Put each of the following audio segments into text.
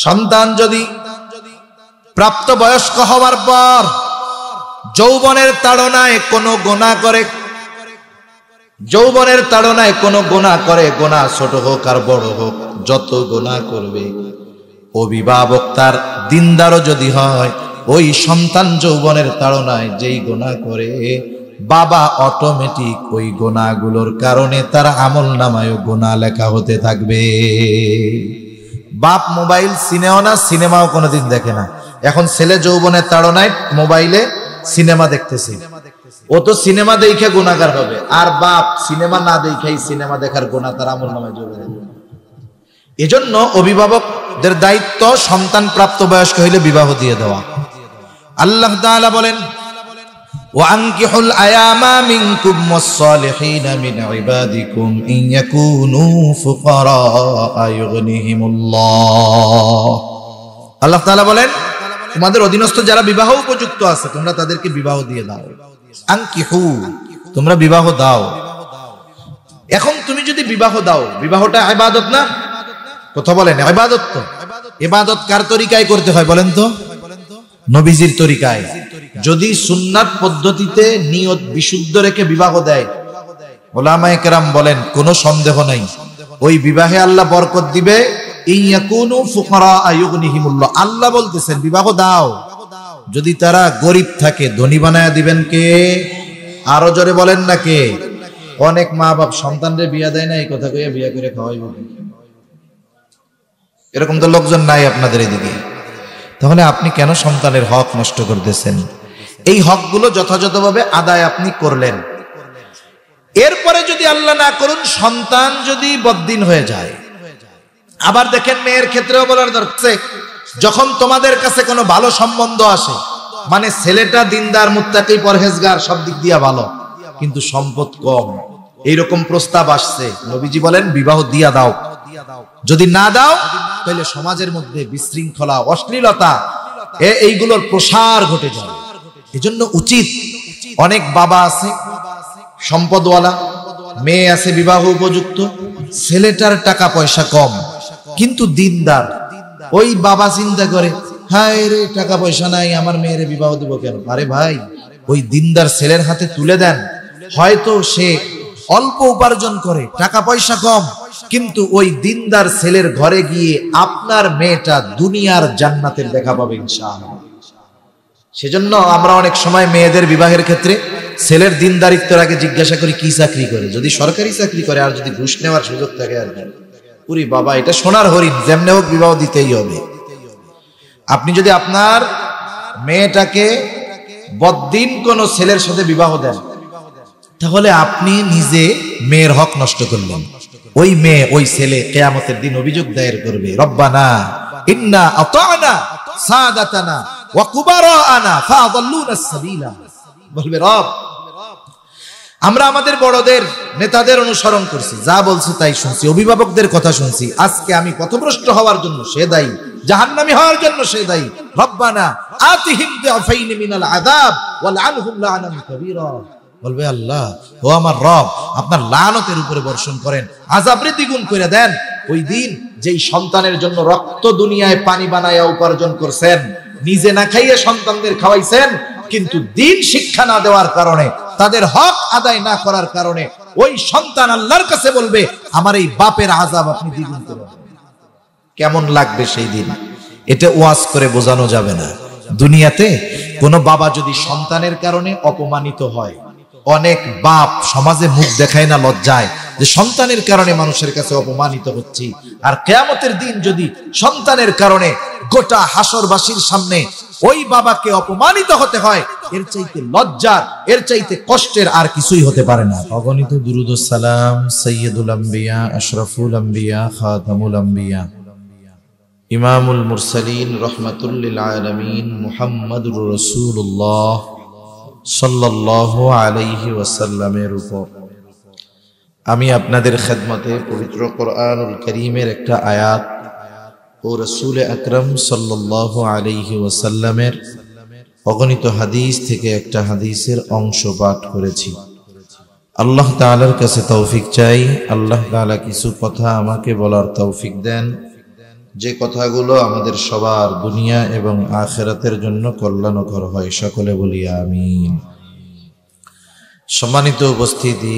সন্তান যদি প্রাপ্তবয়স্ক হওয়ার পর যৌবনের তাড়নায় কোনো গুনাহ করে, যৌবনের তাড়নায় কোনো গুনাহ করে, গুনাহ ছোট হোক আর বড় হোক, যত গুনাহ করবে, অভিভাবক তার দিনদারও যদি হয়, ওই সন্তান যৌবনের তাড়নায় যেই গুনাহ করে, বাবা অটোমেটিক ওই গুনাহগুলোর কারণে তার আমলনামায়ও গুনাহ লেখা হতে থাকবে। বাপ মোবাইল চিনেও না, সিনেমাও কোনোদিন দেখে না। এখন ছেলে যৌবনের তাড়নায় মোবাইলে সিনেমা দেখতেছে, ও তো সিনেমা দেখে গুনাহগার হবে, আর বাপ সিনেমা না দেখেই সিনেমা দেখার গুনাহ তার আমলনামায় যোগ হবে। এজন্য অভিভাবকদের দায়িত্ব সন্তান প্রাপ্তবয়স্ক হইলে বিবাহ দিয়ে দেওয়া। আল্লাহ তাআলা বলেন, وَأَنكِحُوا الْأَيَامَ مِنكُمْ وَالصَّالِحِينَ مِنْ عِبَادِكُمْ إِنْ يَكُونُوا فُقَرَاءَ يُغْنِهِمُ اللَّهُ। আল্লাহ তাআলা বলেন, তোমাদের অধীনস্থ যারা বিবাহ উপযুক্ত আছে তোমরা তাদেরকে বিবাহ দিয়ে দাও। আনকিহু, তোমরা বিবাহ দাও। এখন তুমি যদি বিবাহ দাও, বিবাহটা ইবাদত না? কথা বলেন, ইবাদত তো। ইবাদত কার তরিকায় করতে হয় বলেন তো? নবীজির তরিকায়। যদি সুন্নাত পদ্ধতিতে নিয়ত বিশুদ্ধ রেখে বিবাহ দেয়, উলামায়ে কেরাম বলেন কোনো সন্দেহ নাই ওই বিবাহে আল্লাহ বরকত দিবে। ইয়াকুনু ফুকারা আয়ুগনিহিমুল্লাহ, আল্লাহ বলতেছেন বিবাহ দাও। যদি তারা গরিব থাকে ধনী বানায়া দিবেন কে? আরো জোরে বলেন না কে? অনেক মা বাপ সন্তানদের বিয়া দেয় না, এই কথা কইয়া বিয়া করে খাওয়াইব। এরকম তো লোকজন নাই আপনাদের এদিকে। তাহলে আপনি কেন সন্তানের হক নষ্ট করতেছেন? এই হকগুলো যথাযথভাবে আদায় আপনি করলেন, এরপরে যদি আল্লাহ না করুন সন্তান যদি বদ্দিন হয়ে যায়। আবার দেখেন মেয়ের ক্ষেত্রেও বলার দরকার, যখন তোমাদের কাছে কোনো ভালো সম্বন্ধ আসে, মানে ছেলেটা দিনদার মুত্তাকি পরহেজগার সব দিক দিয়ে ভালো, কিন্তু সম্পদ কম, এইরকম প্রস্তাব আসছে, নবীজি বলেন বিবাহ দিয়া দাও। যদি না দাও তাহলে সমাজের মধ্যে বিশৃঙ্খলা, অশ্লীলতা এইগুলোর প্রসার ঘটে যায়। এজন্য উচিত, অনেক বাবা আছে সম্পদওয়ালা, মেয়ে আছে বিবাহ উপযুক্ত, ছেলেটার টাকা পয়সা কম কিন্তু দিনদার। ওই বাবা চিন্তা করে, হায় রে টাকা পয়সা নাই, আমার মেয়েরে বিবাহ দিব কেন? আরে ভাই, ওই দিনদার ছেলের হাতে তুলে দেন। হয়তো সে অল্প উপার্জন করে, টাকা পয়সা কম, কিন্তু ওই দিনদার ছেলের ঘরে গিয়ে আপনার মেয়েটা দুনিয়ার জান্নাতের দেখা পাবে ইনশাআল্লাহ। সেজন্য আমরা অনেক সময় মেয়েদের বিবাহের ক্ষেত্রে ছেলের দিনদারিত্বের আগে জিজ্ঞাসা করি কি চাকরি করে। যদি সরকারি চাকরি করে আর যদি ঘুষ নেওয়ার সুযোগ থাকে, আর পুরি বাবা এটা সোনার হরিণ, যেমনে হোক বিবাহ দিতেই হবে। আপনি যদি আপনার মেয়েটাকে বদ্দিন কোন ছেলের সাথে বিবাহ দেন, তাহলে আপনি নিজে মেয়ের হক নষ্ট করলেন। ওই মেয়ে ওই ছেলে কিয়ামতের দিন অভিযোগ দায়ের করবে, রব্বানা ইন্না আতানা সাদাতানা ওয়া কুবারানা ফাআদাল্লুনা সাবিলা। বলবে, রব আমরা আমাদের বড়দের নেতাদের অনুসরণ করছি, যা বলছে তাই শুনছি, অভিভাবকদের কথা শুনছি, আজকে আমি পথভ্রষ্ট হওয়ার জন্য সে দায়ী, জাহান্নামী হওয়ার জন্য সে দায়ী। রব্বানা আতিহিম দিআফাইন মিনাল আযাব ওয়ালআনহুম লা'নান কাবীরা। বলবে, আল্লাহ ও আমার রব, আপনার লানতের উপরে বর্ষণ করেন, আযাবরে দ্বিগুণ করে দেন। ওই দিন যেই সন্তানের জন্য রক্ত দুনিয়ায় পানি বানায়া উপার্জন করছেন, নিজে না খাইয়ে সন্তানদের খাওয়াইছেন, কিন্তু দিন শিক্ষা না দেওয়ার কারণে, তাদের হক আদায় না করার কারণে ওই সন্তান আল্লাহর কাছে বলবে, আমার এই বাপের আযাব আপনি দ্বিগুণ করুন। কেমন লাগবে সেই দিন? এটা ওয়াজ করে বোঝানো যাবে না। দুনিয়াতে কোনো বাবা যদি সন্তানের কারণে অপমানিত হয়, অনেক বাপ সমাজে মুখ দেখায় না লজ্জায় যে সন্তানের কারণে মানুষের কাছে অপমানিত হচ্ছে, আর কিয়ামতের দিন যদি সন্তানের কারণে গোটা হাসরবাসীর সামনে ওই বাবাকে অপমানিত হতে হয়, এর চাইতে লজ্জার, এর চাইতে কষ্টের আর কিছুই হতে পারে না। অগণিত দুরূদ ও সালাম সাইয়্যিদুল আম্বিয়া, আশরাফুল আম্বিয়া, খাতামুল আম্বিয়া, ইমামুল মুরসালিন, রাহমাতুল লিল আলামিন, মুহাম্মাদুর রাসূলুল্লাহ সাল্লাল্লাহু আলাইহি ওয়াসাল্লামের উপর আমি আপনাদের খেদমতে পবিত্র কোরআনুল কারীমের একটা আয়াত ও রাসূল আকরাম সাল্লাল্লাহু আলাইহি ওয়াসাল্লামের অগণিত হাদিস থেকে একটা হাদিসের অংশ পাঠ করেছি। আল্লাহ তাআলার কাছে তৌফিক চাই, আল্লাহ তাআলা কিছু কথা আমাকে বলার তৌফিক দেন, যে কথাগুলো আমাদের সবার দুনিয়া এবং আখিরাতের জন্য কল্যাণকর হয়, সকলে বলি আমিন। সম্মানিত উপস্থিতি,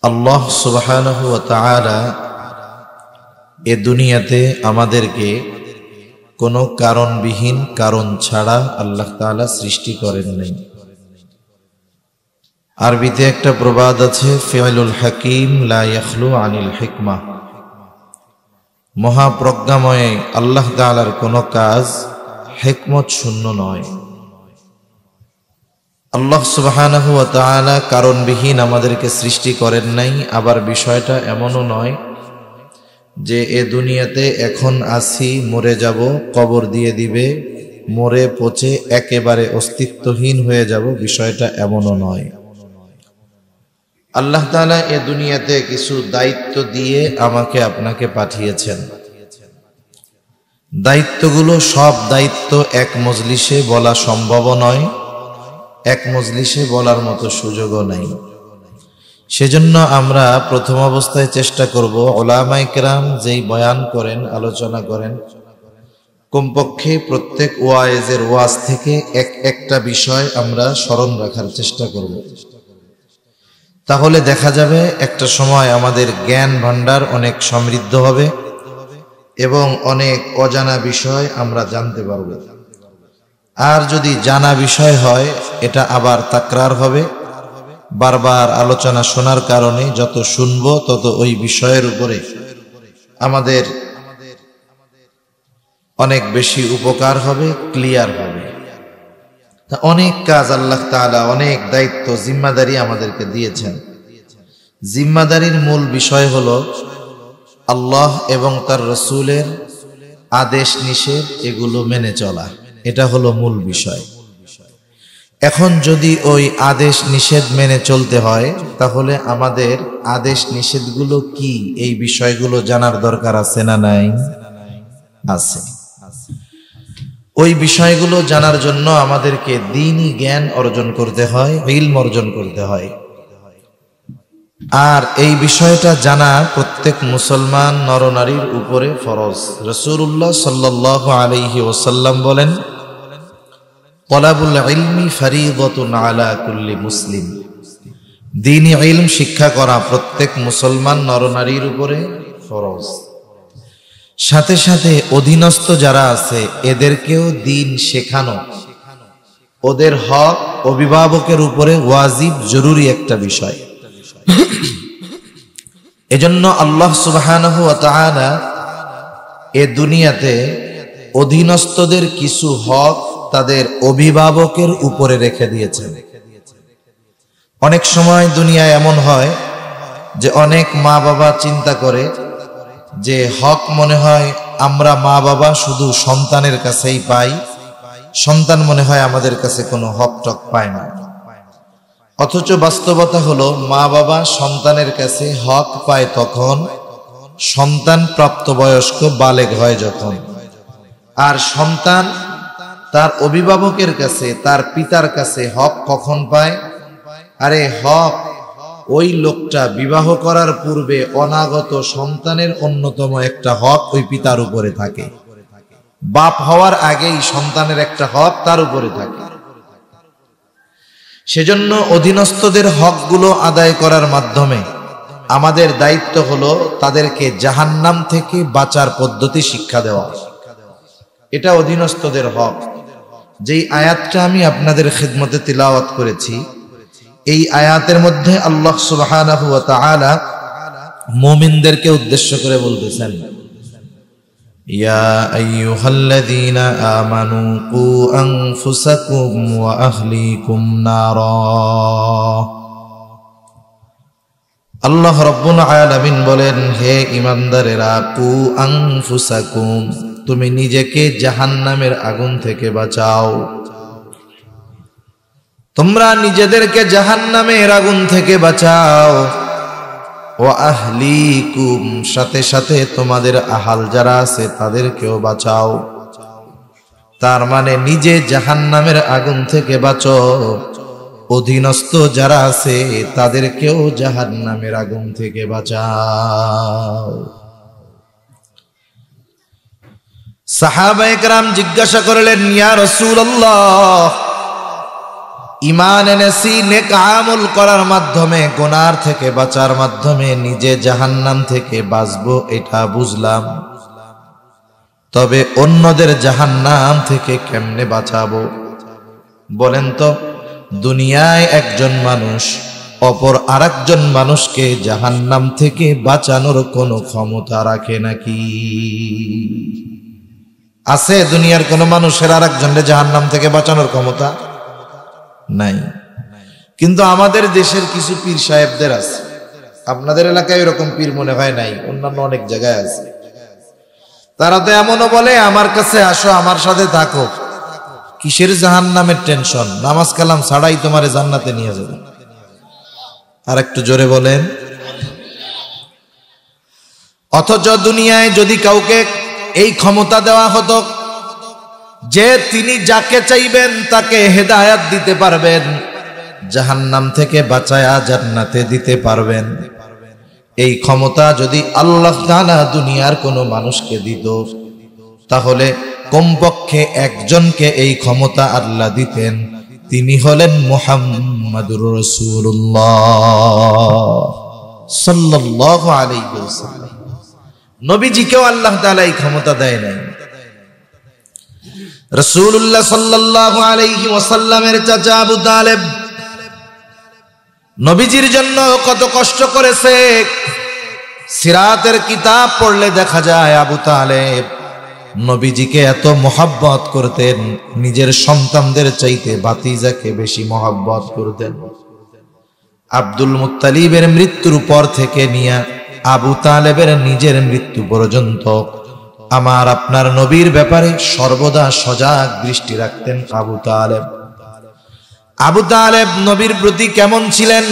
আল্লাহ সুবহানাহু ওয়া তাআলা এ দুনিয়াতে আমাদেরকে কোনো কারণবিহীন, কারণ ছাড়া আল্লাহ তাআলা সৃষ্টি করেন নাই। আরবিতে একটা প্রবাদ আছে, ফিআলুল হাকিম লা ইয়াখলু আনিল হিকমা। মহাপ্রজ্ঞাময় আল্লাহ তাআলার কোনো কাজ হিকমত শূন্য নয়। আল্লাহ সুবহানাহু ওয়া তাআলা কারণবিহীন আমাদেরকে সৃষ্টি করেন নাই। আবার বিষয়টা এমনও নয় যে এ দুনিয়াতে এখন আছি, মরে যাব, কবর দিয়ে দিবে, মরে পচে একেবারে অস্তিত্বহীন হয়ে যাব, বিষয়টা এমনও নয়। আল্লাহ তাআলা এ দুনিয়াতে কিছু দায়িত্ব দিয়ে আমাকে আপনাকে পাঠিয়েছেন। দায়িত্বগুলো, সব দায়িত্ব এক মজলিসে বলা সম্ভব নয়, এক মজলিসে বলার মতো সুযোগও নাই। সেজন্য আমরা প্রথম অবস্থায় চেষ্টা করব, উলামায়ে কেরাম যেই বয়ান করেন, আলোচনা করেন, কমপক্ষে প্রত্যেক ওয়াইজের ওয়াজ থেকে একটা বিষয় আমরা স্মরণ রাখার চেষ্টা করব। তাহলে দেখা যাবে একটা সময় আমাদের জ্ঞান ভান্ডার অনেক সমৃদ্ধ হবে এবং অনেক অজানা বিষয় আমরা জানতে পারব। আর যদি জানা বিষয় হয়, এটা আবার তাকরার হবে। বারবার আলোচনা শোনার কারণে যত শুনব তত ওই বিষয়ের উপরে আমাদের অনেক বেশি উপকার হবে, ক্লিয়ার হবে। তা অনেক কাজ আল্লাহ তাআলা, অনেক দায়িত্ব, জিম্মাদারি আমাদেরকে দিয়েছেন। জিম্মাদারির মূল বিষয় হলো আল্লাহ এবং তার রাসূলের আদেশ নিষেধ এগুলো মেনে চলা, এটা হলো মূল বিষয়। এখন যদি ওই আদেশ নিষেধ মেনে চলতে হয়, তাহলে আমাদের আদেশ নিষেধগুলো কি, এই বিষয়গুলো জানার দরকার আছে না নাই? আছে। ওই বিষয়গুলো জানার জন্য আমাদেরকে দ্বীনি জ্ঞান অর্জন করতে হয়, ইলম অর্জন করতে হয়। আর এই বিষয়টা জানা প্রত্যেক মুসলমান নরনারীর উপরে ফরজ। রাসূলুল্লাহ সাল্লাল্লাহু আলাইহি ওয়াসাল্লাম বলেন, তালাবুল ইলমি ফরিদাতুন আলা কুল্লি মুসলিম। দ্বীনি ইলম শিক্ষা করা প্রত্যেক মুসলমান নরনারীর উপরে ফরজ। সাথে সাথে অধীনস্থ যারা আছে এদেরকেও দ্বীন শেখানো, ওদের হক অভিভাবকের উপরে ওয়াজিব, জরুরি একটা বিষয়। এজন্য আল্লাহ সুবহানাহু ওয়া তাআলা এ দুনিয়াতে অধীনস্থদের কিছু হক তাদের অভিভাবকের উপরে রেখে দিয়েছেন। অনেক সময় দুনিয়ায় এমন হয় যে অনেক মা বাবা চিন্তা করে যে হক মনে হয় আমরা মা বাবা শুধু সন্তানের কাছেই পাই, সন্তান মনে হয় আমাদের কাছে কোনো হক টক পায় না। অথচ বাস্তবতা হলো মা বাবা সন্তানের কাছে হক পায় তখন সন্তান প্রাপ্তবয়স্ক বালেগ হয় যখন। আর সন্তান তার অভিভাবকের কাছে, তার পিতার কাছে হক কখন পায়? আরে হক ওই লোকটা বিবাহ করার পূর্বে অনাগত সন্তানের অন্যতম একটা হক ওই পিতার উপরে থাকে। বাপ হওয়ার আগেই সন্তানের একটা হক তার উপরে থাকে। সেজন্য অধীনস্থদের হকগুলো আদায় করার মাধ্যমে আমাদের দায়িত্ব হলো তাদেরকে জাহান্নাম থেকে বাঁচার পদ্ধতি শিক্ষা দেওয়া। এটা অধীনস্থদের হক। যেই আয়াতটা আমি আপনাদের খিদমতে তিলাওয়াত করেছি, এই আয়াতের মধ্যে আল্লাহ সুবহানাহু ওয়া তাআলা মুমিনদেরকে উদ্দেশ্য করে বলতেছেন, ইয়া আইয়ুহাল্লাযীনা আমানু কু আনফুসাকুম ওয়া আহলিকুম নারা। আল্লাহ রাব্বুল আলামিন বলেন, হে ঈমানদারেরা, কু আনফুসাকুম, তুমি নিজেকে জাহান্নামের আগুন থেকে বাঁচাও। তোমরা নিজেদেরকে জাহান্নামের আগুন থেকে বাঁচাও। ওয়া আহলিকুম, সাথে সাথে তোমাদের আহাল যারা আছে তাদেরকেও বাঁচাও। তার মানে নিজে জাহান্নামের আগুন থেকে বাঁচো, অধীনস্থ যারা আছে তাদেরকেও জাহান্নামের আগুন থেকে বাঁচাও। সাহাবায়ে কেরাম জিজ্ঞাসা করলেন, ইয়া রাসূলুল্লাহ, ঈমান এনেছি নেক আমল করার মাধ্যমে, গুনার থেকে বাঁচার মাধ্যমে নিজে জাহান্নাম থেকে বাঁচবো, এটা বুঝলাম, তবে অন্যদের জাহান্নাম থেকে কেমনে বাঁচাবো? বলেন তো, দুনিয়ায় একজন মানুষ অপর আরেকজন মানুষকে জাহান্নাম থেকে বাঁচানোর কোনো ক্ষমতা রাখে নাকি? আছে দুনিয়ার কোন মানুষের আরেকজনকে জাহান্নাম থেকে বাঁচানোর ক্ষমতা? নাই। কিন্তু আমাদের দেশের কিছু পীর সাহেবদের আছে। আপনাদের এলাকায় এরকম পীর মনে হয় নাই, অন্যান্য অনেক জায়গায় আছে। তারা তো এমনও বলে, আমার কাছে আসো, আমার সাথে থাকো, কিসের জাহান্নামের টেনশন, নামাজ কালাম ছাড়াই তোমারে জান্নাতে নিয়ে যাবে। আর একটু জোরে বলেন। অথচ দুনিয়ায় যদি কাউকে এই ক্ষমতা দেওয়া হতো যে তিনি যাকে চাইবেন তাকে হেদায়েত দিতে পারবেন, জাহান্নাম থেকে বাঁচায়া জান্নাতে দিতে পারবেন, এই ক্ষমতা যদি আল্লাহ তাআলা দুনিয়ার কোনো মানুষকে দিত, তাহলে কমপক্ষে একজনকে এই ক্ষমতা আল্লাহ দিতেন, তিনি হলেন মুহাম্মাদুর রাসূলুল্লাহ সাল্লাল্লাহু আলাইহি ওয়াসাল্লাম। নবীজিকেও আল্লাহ তাআলা এই ক্ষমতা দেয় নাই। রাসূলুল্লাহ সাল্লাল্লাহু আলাইহি ওয়াসাল্লামের চাচা আবু তালেব নবীজির জন্য কত কষ্ট করেছে। সিরাতের কিতাব পড়লে দেখা যায় আবু তালেব নবীজিকে এত মহব্বত করতেন, নিজের সন্তানদের চাইতে ভাতিজাকে বেশি মহব্বত করতেন। আব্দুল মুত্তালিবের মৃত্যুর পর থেকে নিয়ে আবু তালেবের নিজের মৃত্যু পর্যন্ত আমার আপনার নবীর ব্যাপারে সর্বদা সজাগ দৃষ্টি রাখতেন আবু তালেব। আবু তালেব নবীর প্রতি কেমন ছিলেন?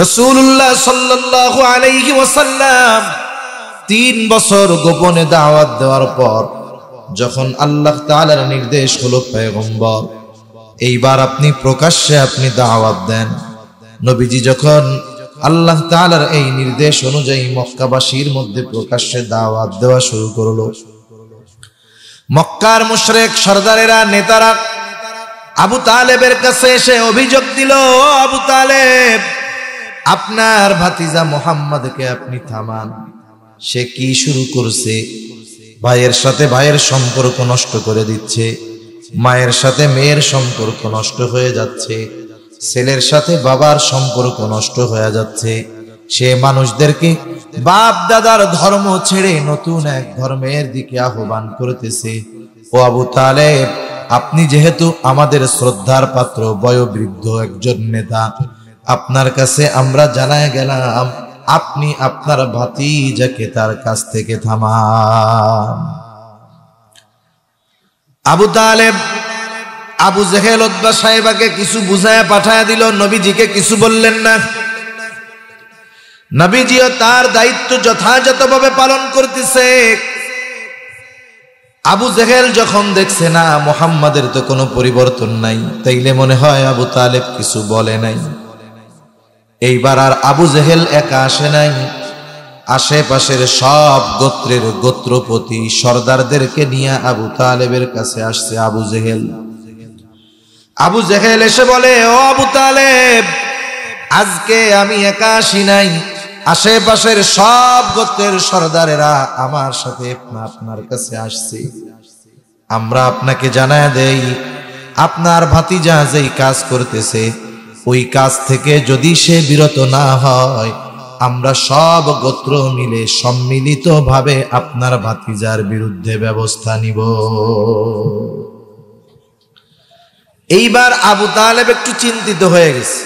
রাসূলুল্লাহ সাল্লাল্লাহু আলাইহি ওয়াসাল্লাম 3 বছর গোপনে দাওয়াত দেওয়ার পর যখন আল্লাহ তাআলার নির্দেশ হলো, পয়গম্বর এইবার আপনি প্রকাশ্যে আপনি দাওয়াত দেন। নবীজি যখন আল্লাহ তাআলার এই নির্দেশ অনুযায়ী মক্কাবাসীর মধ্যে প্রকাশ্যে দাওয়াত দেওয়া শুরু করলো, মক্কার মুশরিক সরদারেরা, নেতারা আবু তালেবের কাছে এসে অভিযোগ দিল, আবু তালেব, আপনার ভাতিজা মুহাম্মদকে আপনি থামান, সে কি শুরু করছে? ভাইয়ের সাথে ভাইয়ের সম্পর্ক নষ্ট করে দিচ্ছে, মায়ের সাথে মেয়ের সম্পর্ক নষ্ট হয়ে যাচ্ছে, ছেলের সাথে বাবার সম্পর্ক নষ্ট হয়ে যাচ্ছে। সে মানুষদেরকে বাপ দাদার ধর্ম ছেড়ে নতুন এক ধর্মের দিকে আহ্বান করতেছে। ও আবু তালেব, আপনি যেহেতু আমাদের শ্রদ্ধার পাত্র, বয়োবৃদ্ধ একজন নেতা, আপনার কাছে আমরা জানায় গেলাম, আপনি আপনার ভাতিজাকে তার কাছ থেকে থামান। আবু তালেব আবু জেহেল উতবা সাহেবাকে কিছু বুঝায় পাঠায় দিল, নবীজিকে কিছু বললেন না। নবীজিও তার দায়িত্ব যথাযথভাবে পালন করতেছে। আবু জেহেল যখন দেখছে না মুহাম্মাদের তো কোনো পরিবর্তন নাই, তাইলে মনে হয় আবু তালেব কিছু বলে নাই। এইবার আর আবু জেহেল একা আসে নাই, আশেপাশের সব গোত্রের গোত্রপতি সর্দারদেরকে নিয়ে আবু তালেবের কাছে আসছে আবু জেহেল। আবু জেহেল এসে বলে, ও আবু তালেব, আজকে আমি একা আসি নাই, আশেপাশের সব গোত্রের সর্দারেরা আমার সাথে আপনার কাছে আসছে। আমরা আপনাকে জানায় দেই, আপনার ভাতিজা যেই কাজ করতেছে ওই কাজ থেকে যদি সে বিরত না হয়, আমরা সব গোত্র মিলে সম্মিলিতভাবে আপনার ভাতিজার বিরুদ্ধে ব্যবস্থা নিব। এইবার আবু তালেব একটু চিন্তিত হয়ে গেছে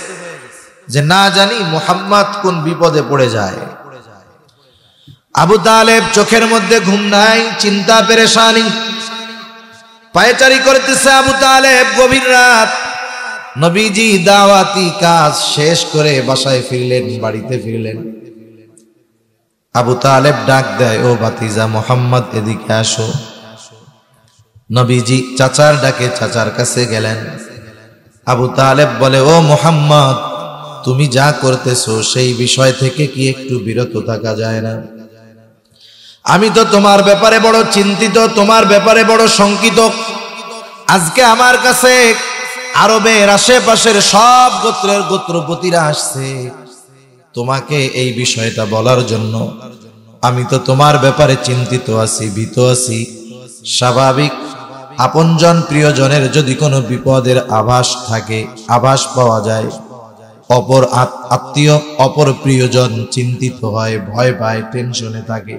যে না জানি মুহাম্মদ কোন বিপদে পড়ে যায়। আবু তালেব চোখের মধ্যে ঘুম নাই, চিন্তা পেরেশানি, পায়চারি করতেছে আবু তালেব। গভীর রাত, নবীজি দাওয়াতি কাজ শেষ করে বাসায় ফিরলেন, বাড়িতে ফিরলেন। আবু তালেব ডাক দেয়, ও ভাতিজা মুহাম্মদ, এদিকে আসো। নবীজি চাচার ডাকে চাচার কাছে গেলেন। আবু তালেব বলে, ও মুহাম্মদ, তুমি যা করতেছো সেই বিষয় থেকে কি একটু বিরত থাকা যায় না? আমি তো তোমার ব্যাপারে বড় চিন্তিত, তোমার ব্যাপারে বড় শঙ্কিত। আজকে আমার কাছে আরবের আশেপাশের সব গোত্রের গোত্রপতিরা আসছে তোমাকে এই বিষয়টা বলার জন্য। আমি তো তোমার ব্যাপারে চিন্তিত আছি, ভীত আছি। স্বাভাবিক, আপনজন প্রিয়জনের যদি কোনো বিপদের আভাস থাকে, আভাস পাওয়া যায়, অপর আত্মীয় অপর প্রিয়জন চিন্তিত হয়, ভয় পায়, টেনশনে থাকে।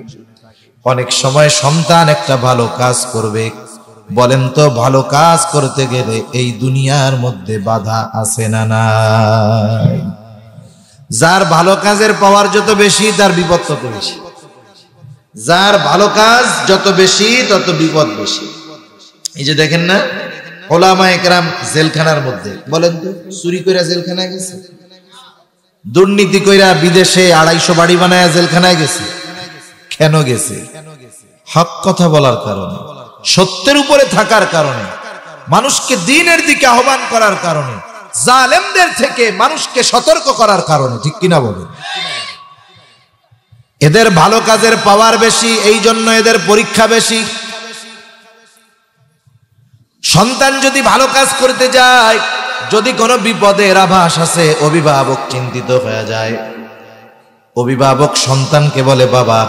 অনেক সময় সন্তান একটা ভালো কাজ করবে, বলেন তো ভালো কাজ করতে গেলে এই দুনিয়ার মধ্যে বাধা আছে না নাই? যার ভালো কাজের পাওয়ার যত বেশি তার বিপদ তত বেশি। যার ভালো কাজ যত বেশি তত বিপদ বেশি। এই যে দেখেন না, ওলামায়ে কেরাম জেলখানার মধ্যে, বলেন তো চুরি কইরা জেলখানায় গেছে, দুর্নীতি কইরা বিদেশে 250 বাড়ি বানায় জেলখানায় গেছে। কেন গেছে? হক কথা বলার কারণে, সত্যের উপরে থাকার কারণে, মানুষকে দ্বীনের দিকে আহ্বান করার কারণে, জালেমদের থেকে মানুষকে সতর্ক করার কারণে। ঠিক কিনা বলেন? এদের ভালো কাজের পাওয়ার বেশি, এই জন্য এদের পরীক্ষা বেশি। সন্তান যদি ভালো কাজ করতে যায়, যদি কোনো বিপদের আভাস আছে, অভিভাবক চিন্তিত হয়ে যায়। অভিভাবক সন্তানকে বলে, বাবা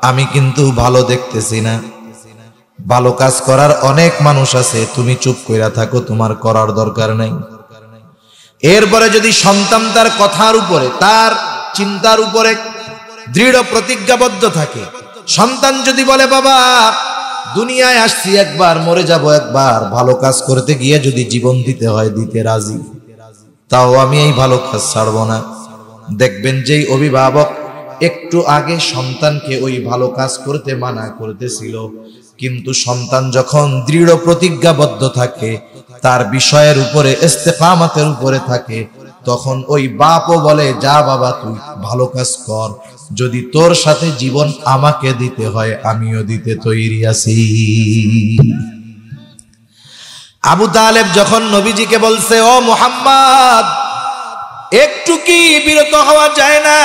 আমি কিন্তু ভালো দেখতেছি না, ভালো কাজ করার অনেক মানুষ আছে, তুমি চুপ কইরা থাকো, তোমার করার দরকার নাই। এরপরে যদি সন্তান তার কথার উপরে, তার চিন্তার উপরে দৃঢ় প্রতিজ্ঞাবদ্ধ থাকে, সন্তান যদি বলে, বাবা দুনিয়ায় আসছি একবার, মরে যাব একবার, ভালো কাজ করতে গিয়ে যদি জীবন দিতে হয় দিতে রাজি, তাও আমি এই ভালো কাজ ছাড়ব না। দেখবেন যেই অভিভাবক একটু আগে সন্তানকে ওই ভালো কাজ করতে মানা করতেছিল, কিন্তু সন্তান যখন দৃঢ় প্রতিজ্ঞাবদ্ধ থাকে, তার বিষয়ের উপরে ইস্তেকামাতের উপরে থাকে, তখন ওই বাপও বলে, যা বাবা তুই ভালো কাজ কর, যদি তোর সাথে জীবন আমাকে দিতে হয় আমিও দিতে তৈরি আছি। আবু তালেব যখন নবীজিকে বলছে, ও মুহাম্মদ একটু কি বিরত হওয়া যায় না,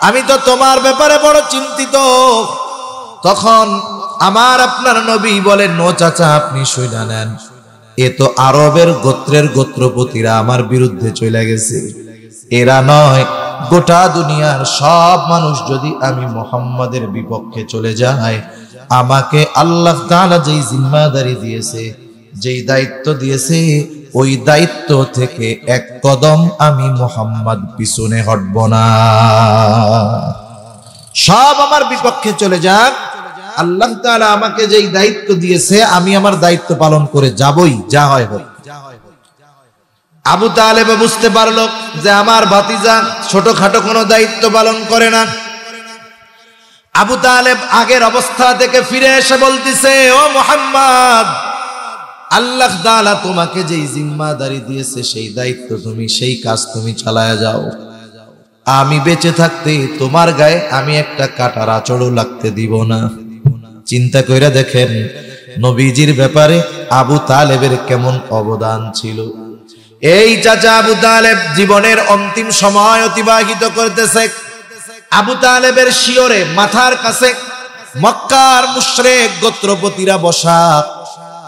আমি তো তোমার ব্যাপারে বড় চিন্তিত। তখন আমার আপনার নবী বলেন, নো চাচা আপনি শুনে নেন, এ তো আরবের গোত্রের গোত্রপতিরা আমার বিরুদ্ধে চলে গেছে। এরা নয়, গোটা দুনিয়ার সব মানুষ যদি আমি মুহাম্মাদের বিপক্ষে চলে যায়, আমাকে আল্লাহ তাআলা যেই জিম্মাদারি দিয়েছে, যেই দায়িত্ব দিয়েছে, ওই দায়িত্ব থেকে এক কদম আমি মুহাম্মদ পিছনে হটব না। সব আমার বিপক্ষে চলে যাক, আল্লাহ তাআলা আমাকে যেই দায়িত্ব দিয়েছে আমি আমার দায়িত্ব পালন করে যাবই, যা হয় হোক। আবু তালেব বুঝতে পারলো যে আমার ভাতিজা ছোটখাটো কোনো দায়িত্ব পালন করে না। আবু তালেব আগের অবস্থা থেকে ফিরে এসে বলতেছে, ও মুহাম্মদ আল্লাহ তাআলা তোমাকে যেই জিম্মাদারি দিয়েছে সেই দায়িত্ব তুমি, সেই কাজ তুমি চালায়া যাও। আমি বেঁচে থাকতে তোমার গায়ে আমি একটা কাঁটার আঁচড়ও লাগতে দিব না। চিন্তা কইরা দেখেন নবীজির ব্যাপারে আবু তালেবের কেমন অবদান ছিল। এই চাচা আবু তালেব জীবনের অন্তিম সময় অতিবাহিত করতেছে। আবু তালেবের শিয়রে মাথার কাছে মক্কার মুশরিক গোত্রপতিরা বসা।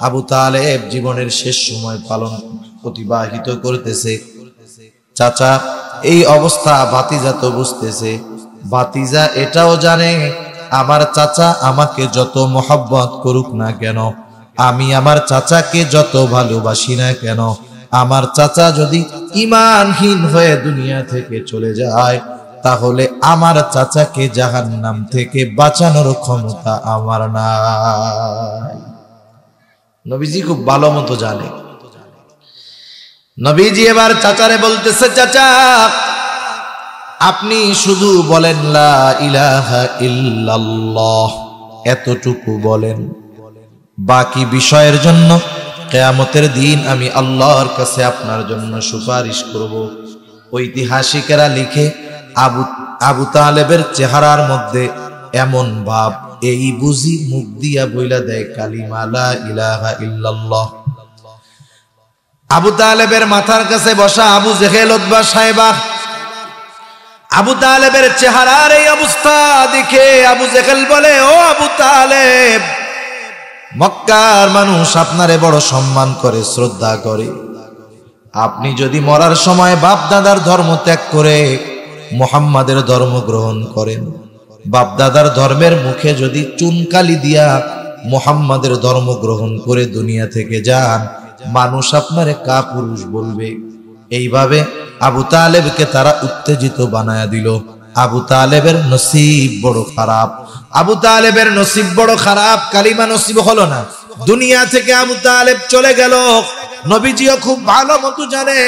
আবু তালেব জীবনের শেষ সময় অতিবাহিত করতেছে। চাচা এই অবস্থা ভাতিজা তো বুঝতেছে, ভাতিজা এটাও জানে আমার চাচা আমাকে যত মহব্বত করুক না কেন, আমি আমার চাচাকে যত ভালোবাসি না কেন, আমার চাচা যদি ঈমানহীন হয়ে দুনিয়া থেকে চলে যায়, তাহলে আমার চাচাকে জাহান্নাম থেকে বাঁচানোর ক্ষমতা আমার নাই। নবীজি খুব ভালো মতো জানে। নবীজি এবার চাচারে বলতেছে, চাচা আপনি শুধু বলেন লা ইলাহা ইল্লাল্লাহ, এতটুকু বলেন, বাকি বিষয়ের জন্য কিয়ামতের দিন আমি আল্লাহর কাছে আপনার জন্য সুপারিশ করব। ঐতিহাসিকেরা লিখে আবু তালেবের চেহারার মধ্যে এমন ভাব, এই বুঝি মুখ দিয়া বইলা দেয় কালিমা লা ইলাহা ইল্লাল্লাহ। আবু তালেবের মাথার কাছে বসা আবু জেহেল উতবা সাহেবা আবু তালেবের চেহারার এই অবস্থা দেখে আবু জেহেল বলে, ও আবু তালেব, মক্কার মানুষ আপনারে বড় সম্মান করে, শ্রদ্ধা করে। আপনি যদি মরার সময় বাপ দাদার ধর্ম ত্যাগ করে মুহাম্মাদের ধর্ম গ্রহণ করেন, বাপ দাদার ধর্মের মুখে যদি চুনকালি দিয়া মুহাম্মাদের ধর্ম গ্রহণ করে দুনিয়া থেকে যান, মানুষ আপনারে কাপুরুষ বলবে। এইভাবে আবু তালেবকে তারা উত্তেজিত বানায়া দিল। আবু তালেবের নসিব বড় খারাপ, আবু তালেবের নসিব বড় খারাপ। কালিমা নসিব হলো না, দুনিয়া থেকে আবু তালেব চলে গেল। নবীজিও খুব ভালো মতো জানে,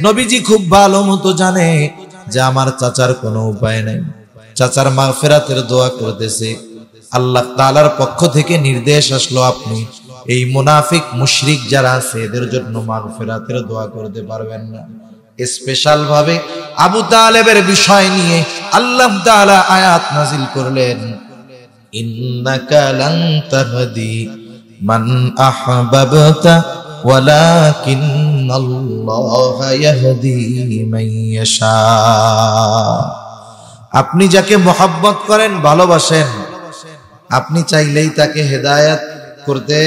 নবীজি খুব ভালো মতো জানে যে আমার চাচার কোনো উপায় নাই। চাচার মাগফিরাতের দোয়া করতেছে। আল্লাহ তাআলার পক্ষ থেকে নির্দেশ আসলো, আপনি এই মুনাফিক মুশরিক যারা আছে এদের জন্য মাগফিরাতের দোয়া করতে পারবেন না। স্পেশাল ভাবে আবু তালেবের বিষয় নিয়ে আল্লাহ তাআলা আয়াত নাযিল করলেন, ইন্নাকা লান তাহদি মান আহবাবতা ওয়ালাকিন্নাল্লাহা ইয়াহদি মান ইয়াশা। আপনি যাকে মহব্বত করেন, ভালোবাসেন, আপনি চাইলেই তাকে হেদায়েত করতে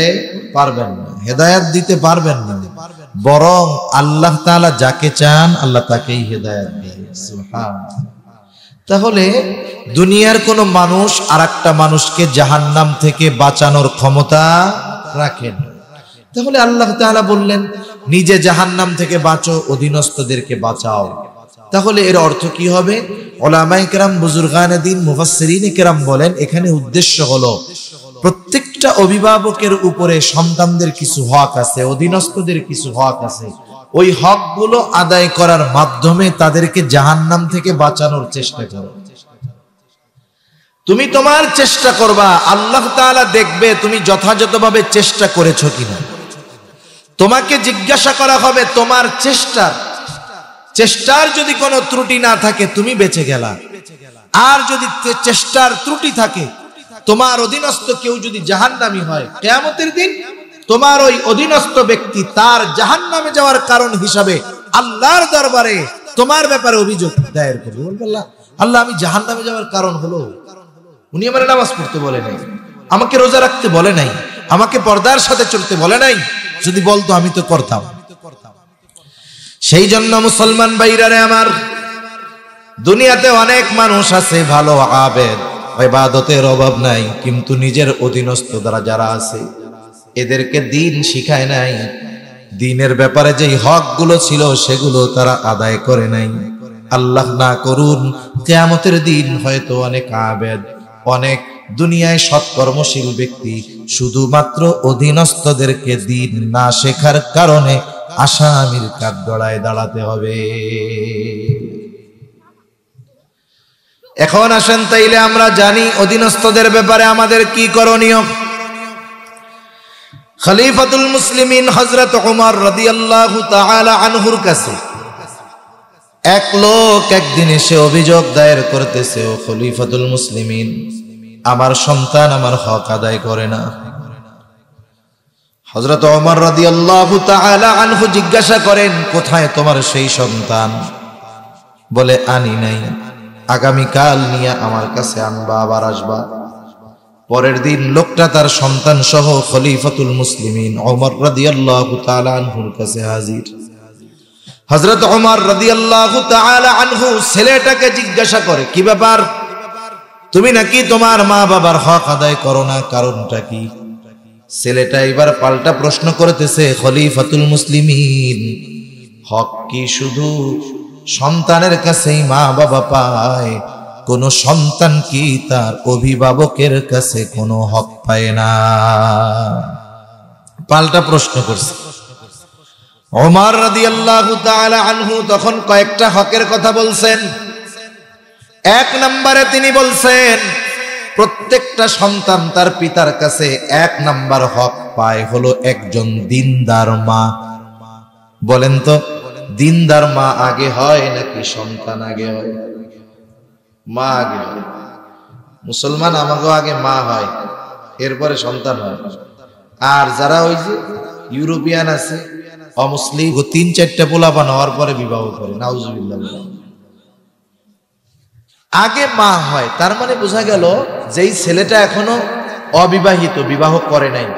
পারবেন না, হেদায়েত দিতে পারবেন না। বরং আল্লাহ তাআলা যাকে চান আল্লাহ তাকেই হেদায়েত দেন। সুবহানাল্লাহ। তাহলে দুনিয়ার কোন মানুষ আরেকটা মানুষকে জাহান্নাম থেকে বাঁচানোর ক্ষমতা রাখেন। তাহলে আল্লাহ তাআলা বললেন, নিজে জাহান্নাম থেকে বাঁচো, অধীনস্থদেরকে বাঁচাও। তাহলে এর অর্থ কি হবে? উলামায়ে কেরাম, বুজুর্গানে দ্বীন, মুফাসসিরিনে কেরাম বলেন, এখানে উদ্দেশ্য হলো প্রত্যেকটা অভিভাবকের উপরে সন্তানদের কিছু হক আছে, অধীনস্থদের কিছু হক আছে। ওই হকগুলো আদায় করার মাধ্যমে তাদেরকে জাহান্নাম থেকে বাঁচানোর চেষ্টা করো। তুমি তোমার চেষ্টা করবা, আল্লাহ তাআলা দেখবে তুমি যথাযথভাবে চেষ্টা করেছো কিনা। তোমাকে জিজ্ঞাসা করা হবে তোমার চেষ্টার যদি কোনো ত্রুটি না থাকে তুমি বেঁচে গেলা। আর যদি চেষ্টার ত্রুটি থাকে, তোমার অধীনস্থ কেউ যদি জাহান্নামী হয়, কিয়ামতের দিন তোমার ওই অধীনস্থ ব্যক্তি তার জাহান্নামে যাওয়ার কারণ হিসাবে আল্লাহর দরবারে তোমার ব্যাপারে অভিযোগ দায়ের করবে। বলবে, আল্লাহ, আমি জাহান্নামে যাওয়ার কারণ হলো উনি আমার নামাজ পড়তে বলে নাই, আমাকে রোজা রাখতে বলে নাই, আমাকে পর্দার সাথে চলতে বলে নাই। যদি বলতো আমি তো করতাম। সেই জন্য মুসলমান ভাইরারে আমার, দুনিয়াতে অনেক মানুষ আছে ভালো আবেদ, ইবাদতের অভাব নাই, কিন্তু নিজের অধীনস্থ দ্বারা যারা আছে এদেরকে দিন শিখায় নাই। দিনের ব্যাপারে যেই হকগুলো ছিল সেগুলো তারা আদায় করে নাই। আল্লাহ না করুন, কিয়ামতের দিন হয়তো অনেক আবেদ, অনেক দুনিয়ায় সৎকর্মশীল ব্যক্তি শুধুমাত্র অধীনস্থদেরকে দিন না শেখার কারণে আসামির কাঠগড়ায় দাঁড়াতে হবে। এখন আসেন তাইলে আমরা জানি অধীনস্থদের ব্যাপারে আমাদের কি করণীয়। খলিফাতুল মুসলিমিন হযরত ওমর রাদিয়াল্লাহু তাআলা আনহুর কাছে এক লোক একদিন এসে অভিযোগ দায়ের করতেছে, ও খলিফাতুল মুসলিমিন, আমার সন্তান আমার হক আদায় করে না। হযরত ওমর রাদিয়াল্লাহু তাআলা আনহু জিজ্ঞাসা করেন, কোথায় তোমার সেই সন্তান? বলে, আনি নাই, আগামীকাল নিয়ে আমার কাছে আনবা, আবার আসবা। পরের দিন লোকটা তার সন্তান সহ খলিফাতুল মুসলিমিন ওমর রাদিয়াল্লাহু তাআলা আনহুর কাছে হাজির। হযরত ওমর রাদিয়াল্লাহু তাআলা আনহু ছেলেটাকে জিজ্ঞাসা করে, কি ব্যাপার, তুমি নাকি তোমার মা বাবার হক আদায় করো না, কারণটা কি? ছেলেটা এবার পাল্টা প্রশ্ন করতেছে, খলিফাতুল মুসলিমিন, হক কি শুধু সন্তানের কাছেই মা বাবা পায়? কোন সন্তান কি তার অভিভাবকের কাছে কোনো হক পায় না? পাল্টা প্রশ্ন করছে। ওমর রাদিয়াল্লাহু তাআলা আনহু তখন কয়েকটা হকের কথা বলছেন। এক নম্বরে তিনি বলছেন, প্রত্যেকটা সন্তান তার পিতার কাছে এক নাম্বার হক পায় হলো একজন দিনদার মা। বলেন তো, দিনদার মা আগে হয় নাকি সন্তান আগে হয়? মা আগে হয়। মুসলমান আমাকেও আগে মা হয়, এরপরে সন্তান হয়। আর যারা ওই যে ইউরোপিয়ান আছে, অমুসলিম, 3-4টা পোলাপান হওয়ার পরে বিবাহ করে। নাউজুবিল্লাহ। আগে মা হয়, তার মানে বোঝা গেল যেই ছেলেটা এখনো অবিবাহিত, বিবাহ করে নাই,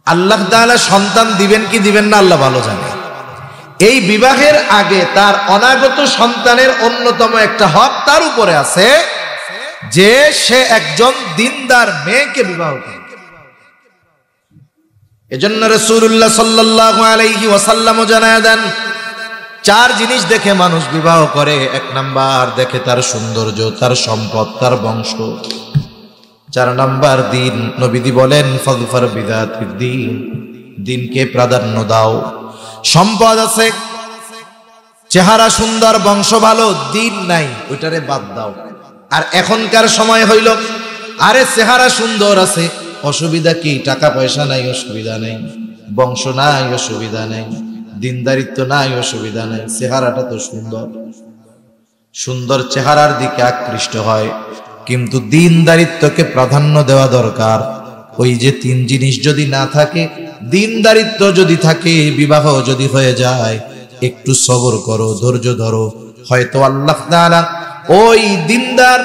আল্লাহ তাআলা সন্তান দিবেন কি দিবেন না আল্লাহ ভালো জানে। এই বিবাহের আগে তার অনাগত সন্তানের অন্যতম একটা হক তার উপরে আছে, যে সে একজন দিনদার মেয়েকে বিবাহ করে। এজন্য রাসূলুল্লাহ সাল্লাল্লাহু আলাইহি ওয়াসাল্লাম জানায়া দেন, 4 জিনিস দেখে মানুষ বিবাহ করে। 1 নাম্বার দেখে তার সৌন্দর্য, তার সম্পদ, তার বংশ। 4 নাম্বার দিন। নবীজি বলেন ফাযফার বিযাতিদ দ্বীন, দিনকে প্রাধান্য দাও। সম্পদ আছে, চেহারা সুন্দর, বংশ ভালো, দিন নাই, ওইটারে বাদ দাও। আর এখনকার সময় হইল, আরে চেহারা সুন্দর আছে, অসুবিধা কি? টাকা পয়সা নাই, অসুবিধা নেই। বংশ নাই, অসুবিধা নেই। দিনদারিত্ব নাই, অসুবিধা নেই। চেহারাটা তো সুন্দর, সুন্দর চেহারার দিকে আকৃষ্ট হয়, কিন্তু দিনদারিত্বকে প্রাধান্য দেওয়া দরকার। ওই যে 3 জিনিস যদি না থাকে, দিনদারিত্ব যদি থাকে, বিবাহ যদি হয়ে যায়, একটু সবর করো, ধৈর্য ধরো, হয়তো আল্লাহ তাআলা ওই দিনদার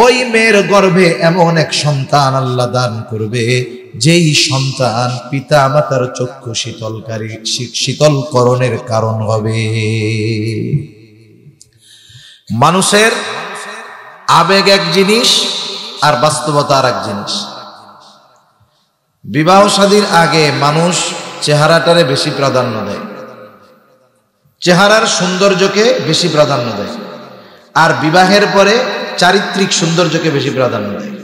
ওই মেয়ের গর্ভে এমন এক সন্তান আল্লাহ দান করবে, যেই সন্তান পিতা মাতার চক্ষু শীতলকরণের কারণ হবে। মানুষের আবেগ এক জিনিস আর বাস্তবতা আর এক জিনিস। বিবাহ শাদীর আগে মানুষ চেহারাটারে বেশি প্রাধান্য দেয়, চেহারার সৌন্দর্যকে বেশি প্রাধান্য দেয়, আর বিবাহের পরে চারিত্রিক সৌন্দর্যকে বেশি প্রাধান্য দেয়।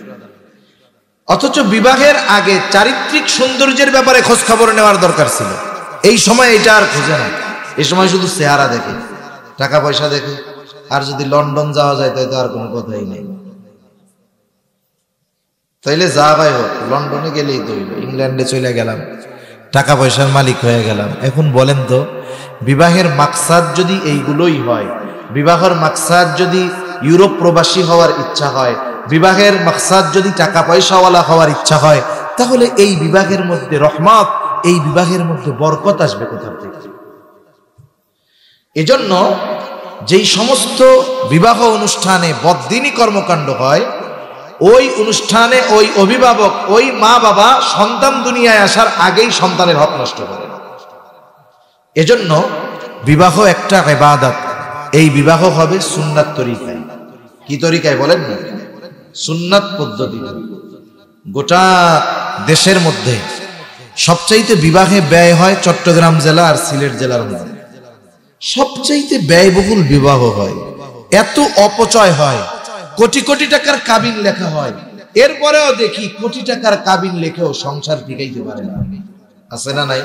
অথচ বিবাহের আগে চারিত্রিক সৌন্দর্যের ব্যাপারে খোঁজ খবর নেওয়ার দরকার ছিল। এই সময় এটা আর খোঁজে না, এই সময় শুধু চেহারা দেখে, টাকা পয়সা দেখে। আর যদি লন্ডন যাওয়া যায় তাই তো আর কোনো কথাই নেই। তাইলে যা ভাই হোক, লন্ডনে গেলেই তো হইল, ইংল্যান্ডে চলে গেলাম, টাকা পয়সার মালিক হয়ে গেলাম। এখন বলেন তো, বিবাহের মাকসাদ যদি এইগুলোই হয়, বিবাহের মাকসাদ যদি ইউরোপ প্রবাসী হওয়ার ইচ্ছা হয়, বিবাহের মাকসাদ যদি টাকা পয়সাওয়ালা হওয়ার ইচ্ছা হয়, তাহলে এই বিবাহের মধ্যে রহমত, এই বিবাহের মধ্যে বরকত আসবে কোথা থেকে? এজন্য যেই সমস্ত বিবাহ অনুষ্ঠানে বদ্দিনী কর্মকাণ্ড হয়, ওই অনুষ্ঠানে ওই অভিভাবক, ওই মা বাবা সন্তান দুনিয়ায় আসার আগেই সন্তানের হক নষ্ট করে। এজন্য বিবাহ একটা ইবাদত। এই বিবাহ হবে সুন্নাত তরিকায়। কি তরিকায় বলেন না? সুন্নাত পদ্ধতি। গোটা দেশের মধ্যে সবচাইতে বিবাহে ব্যয় হয় চট্টগ্রাম জেলা আর সিলেট জেলার মধ্যে। সবচাইতে ব্যয়বহুল বিবাহ হয়, এত অপচয় হয়, কোটি কোটি টাকার কাবিন লেখা হয়, এরপরেও দেখি কোটি টাকার কাবিন লেখেও সংসার টিকাইতে পারে না। আছে না নাই?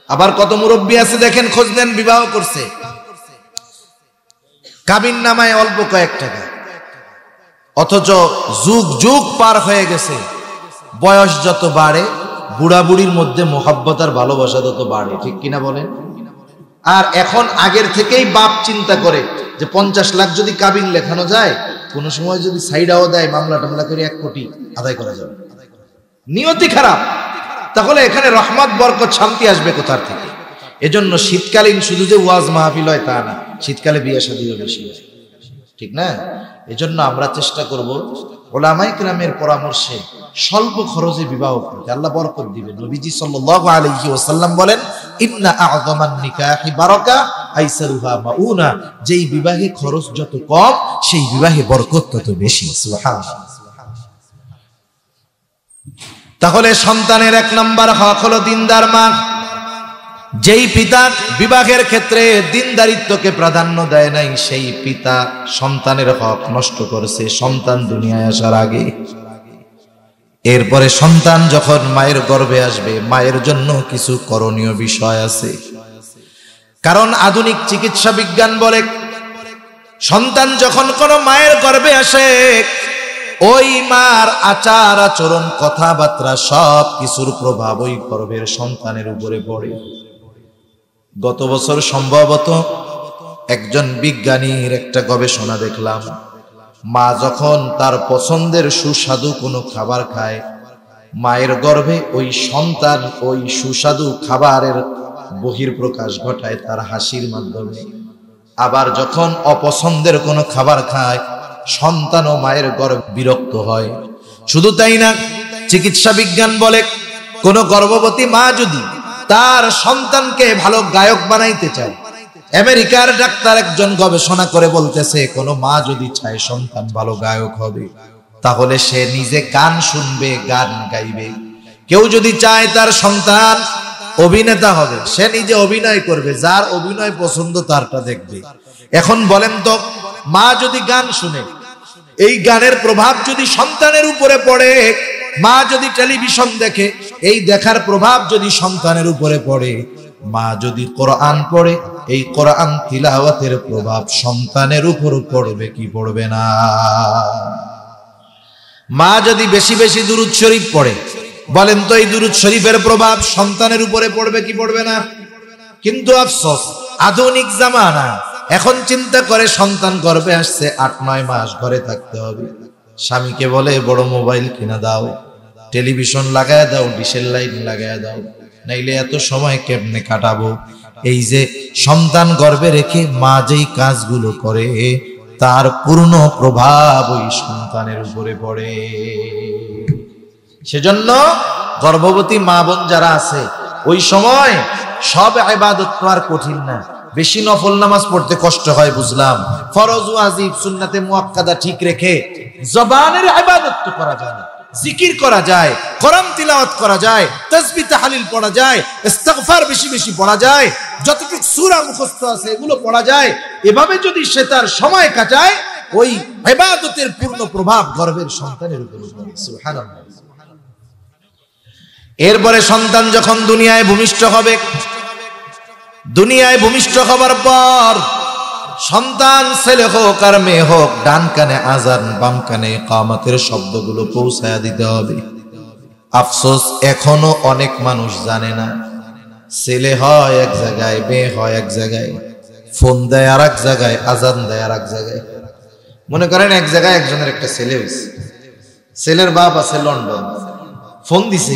আবার কত মুরব্বী আছে দেখেন, খোঁজ নেন, বিবাহ করছে, কাবিন নামায় অল্প কয়েক টাকা, অথচ যুগ যুগ পার হয়ে গেছে। বয়স যত বাড়ে, বুড়া বুড়ির মধ্যে মোহাব্বত আর ভালোবাসা তত বাড়ে। ঠিক কিনা বলেন? আর এখন আগের থেকেই বাপ চিন্তা করে যে 50 লাখ যদি কাবিন লেখানো যায়, কোন সময় যদি সাইডাও দেয়, মামলা টামলা করে 1 কোটি আদায় করা যাবে। নিয়তি খারাপ, তাহলে এখানে রহমত, বরকত, শান্তি আসবে কোথার থেকে? এজন্য শীতকালীন শুধু যে ওয়াজ মাহফিল হয় তা না, শীতকালে বিয়ে শাদীও বেশি হয়, ঠিক না? এজন্য আমরা চেষ্টা করব উলামায়ে কেরামের পরামর্শে স্বল্প খরচে বিবাহ করতে, আল্লাহ বরকত দিবেন। নবীজি সাল্লাল্লাহু আলাইহি ওয়াসাল্লাম বলেন, ইন্না আ'যামান নিকাহি বারাকা আইসারুহা মাউনা, যেই বিবাহে খরচ যত কম, সেই বিবাহে বরকত তত বেশি। সুবহানাল্লাহ। তাহলে সন্তানের 1 নাম্বার হক হলো দিনদার মা। যেই পিতা বিবাহের ক্ষেত্রে দিনদারিত্বকে প্রাধান্য দেয় নাই, সেই পিতা সন্তানের হক নষ্ট করেছে সন্তান দুনিয়ায় আসার আগে। এরপরে সন্তান যখন মায়ের গর্ভে আসবে, মায়ের জন্য কিছু করণীয় বিষয় আছে। কারণ আধুনিক চিকিৎসা বিজ্ঞান বলে, সন্তান যখন কোনো মায়ের গর্ভে আসে, ওই মার আচার আচরণ, কথাবার্তা, সব কিছুর প্রভাব ওই গর্ভের সন্তানের উপরে পড়ে। গত বছর সম্ভবত একজন বিজ্ঞানীর একটা গবেষণা দেখলাম, মা যখন তার পছন্দের সুস্বাদু কোনো খাবার খায়, মায়ের গর্ভে ওই সন্তান ওই সুস্বাদু খাবারের বহির্প্রকাশ ঘটায় তার হাসির মাধ্যমে। আবার যখন অপছন্দের কোনো খাবার খায় সন্তান ও মায়ের গর্ভে বিরক্ত হয়। শুধু তাই না, চিকিৎসা বিজ্ঞান বলে কোন গর্ভবতী মা যদি তার সন্তানকে ভালো গায়ক বানাইতে চায়, আমেরিকার ডাক্তার একজন গবেষণা করে বলতেছে কোন মা যদি চায় সন্তান ভালো গায়ক হবে, তাহলে সে নিজে গান শুনবে, গান গাইবে। কেউ যদি চায় তার সন্তান অভিনেতা হবে, সে নিজে অভিনয় করবে, যার অভিনয় পছন্দ তারটা দেখবে। এখন বলেন তো, মা যদি গান শুনে, এই গানের প্রভাব যদি সন্তানের উপরে পড়ে, মা যদি টেলিভিশন দেখে, এই দেখার প্রভাব যদি সন্তানের উপরে পড়ে, মা যদি কোরআন পড়ে, এই কোরআন তিলাওয়াতের প্রভাব সন্তানের উপর পড়বে কি পড়বে না? মা যদি বেশি বেশি দুরূদ শরীফ পড়ে, বলেন তো এই দুরূদ শরীফের প্রভাব সন্তানের উপরে পড়বে কি পড়বে না? কিন্তু আফসোস, আধুনিক জামানা, এখন চিন্তা করে সন্তান গর্ভে আসছে, 8-9 মাস ঘরে থাকতে হবে, স্বামীকে বলে বড় মোবাইল কিনা দাও, টেলিভিশন লাগায় দাও, ডিশের লাইট লাগায় দাও, নাইলে এত সময় কেমনে কাটাবো? এই যে সন্তান গর্ভে রেখে মা যেই কাজগুলো করে, তার পূর্ণ প্রভাব ওই সন্তানের উপরে পড়ে। সেজন্য গর্ভবতী মা বোন যারা আছে, ওই সময় সব ইবাদত তো আর কঠিন না। বেশি নফল নামাজ পড়তে কষ্ট হয় বুঝলাম, ফরজ ওয়াজিব সুন্নাতে মুআক্কাদা ঠিক রেখে জবানের ইবাদত তো করা যায়, জিকির করা যায়, কোরআন তিলাওয়াত করা যায়, তাসবিহ তাহলিল পড়া যায়, ইস্তিগফার বেশি বেশি পড়া যায়, যতটুকু সূরা মুখস্থ আছে এগুলো পড়া যায়। এভাবে যদি সে তার সময় কাটায়, ওই ইবাদতের পূর্ণ প্রভাব গর্ভের সন্তানের উপর পড়ে। সুবহানাল্লাহ। এরপরে সন্তান যখন দুনিয়ায় ভূমিষ্ঠ হবে, দুনিয়ায় ভূমিষ্ঠ হবার পর সন্তান ছেলে হোক আর মেয়ে হোক, ডান কানে আজান, বাম কানে ইকামতের শব্দগুলো পৌঁছায়া দিতে হবে। আফসোস, এখনো অনেক মানুষ জানে না। ছেলে হয় এক জায়গায়, মেয়ে হয় এক জায়গায়, ফোন দেয় আর এক জায়গায়, আজান দেয় আর এক জায়গায়। মনে করেন এক জায়গায় একজনের একটা ছেলে হয়েছে, ছেলের বাপ আছে লন্ডন, ফোন দিছে,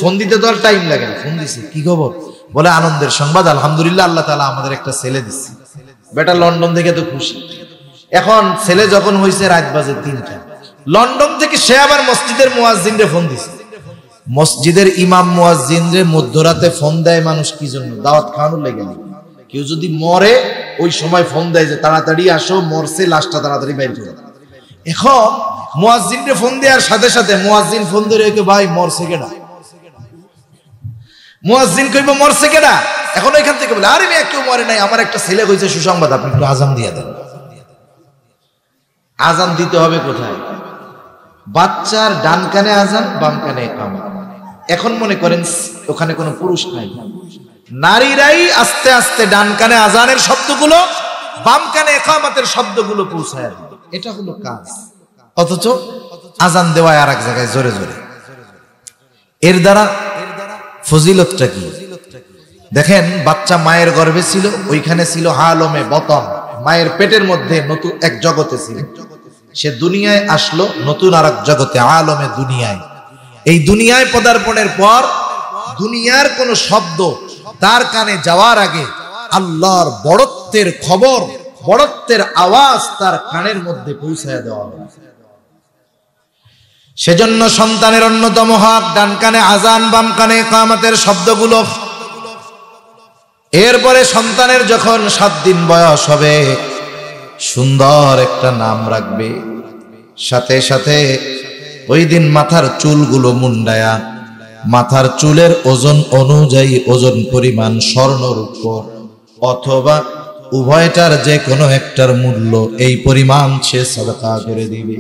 ফোন দিতে তো আর টাইম লাগে না, ফোন দিছে, কি খবর? বলে আনন্দের সংবাদ, আলহামদুলিল্লাহ, আল্লাহ তাআলা আমাদের একটা ছেলে দিচ্ছে। বেটা লন্ডন থেকে তো খুশি। এখন ছেলে যখন হয়েছে রাত বাজে 3টা, লন্ডন থেকে সে আবার মসজিদের মুয়াজ্জিনরে ফোন দিছে। মসজিদের ইমাম মুয়াজ্জিনরে মধ্যরাতে ফোন দেয় মানুষ কি জন্য? দাওয়াত খাওয়ানোর লেগে। কেউ যদি মরে ওই সময় ফোন দেয় যে তাড়াতাড়ি আসো, মরছে, লাশটা তাড়াতাড়ি বাইর করো। এখন মুয়াজ্জিনরে ফোন দেওয়ার সাথে সাথে মুয়াজ্জিন ফোন ধরে কই, ভাই মরছে কেডা? মুয়াজ্জিন কইব মরছে কেডা? এখন ওইখান থেকে বলে, আরে মেয়ে কেউ মরে নাই, আমার একটা ছেলে হয়েছে, সুসংবাদ, আপনি একটু আজান দিয়ে দেন। আজান দিতে হবে কোথায়? বাচ্চার ডান কানে আজান, বাম কানে ইকামত। এখন মনে করেন ওখানে কোনো পুরুষ নাই, নারীরাই আস্তে আস্তে ডান কানে আজানের শব্দগুলো, বাম কানে ইকামতের শব্দগুলো পৌঁছায় দেয়। এটা হলো কাজ। অথচ আজান দেওয়ায় আর এক জায়গায় জোরে জোরে। এর দ্বারা ফজিলতটা কি দেখেন? বাচ্চা মায়ের গর্ভে ছিল, ওইখানে ছিল হালমে বতন, মায়ের পেটের মধ্যে নতুন এক জগতে ছিল। সে দুনিয়ায় আসলো নতুন আর এক জগতে, আলমে দুনিয়ায়। এই দুনিয়ায় পদার্পণের পর দুনিয়ার কোন শব্দ তার কানে যাওয়ার আগে আল্লাহর বড়ত্বের খবর, বড়ত্বের আওয়াজ তার কানের মধ্যে পৌঁছায় দেওয়া হবে। সেজন্য সন্তানের অন্যতম হক ডান কানে আজান, বাম কানে ইকামতের শব্দগুলো। এরপরে সন্তানের যখন 7 দিন বয়স হবে, সুন্দর একটা নাম রাখবে। সাথে সাথে ওই দিন মাথার চুলগুলো মুন্ডায়া, মাথার চুলের ওজন অনুযায়ী ওজন পরিমাণ স্বর্ণরূপ অথবা উভয়টার যে কোনো একটার মূল্য এই পরিমাণ সে সাদকা করে দিবে।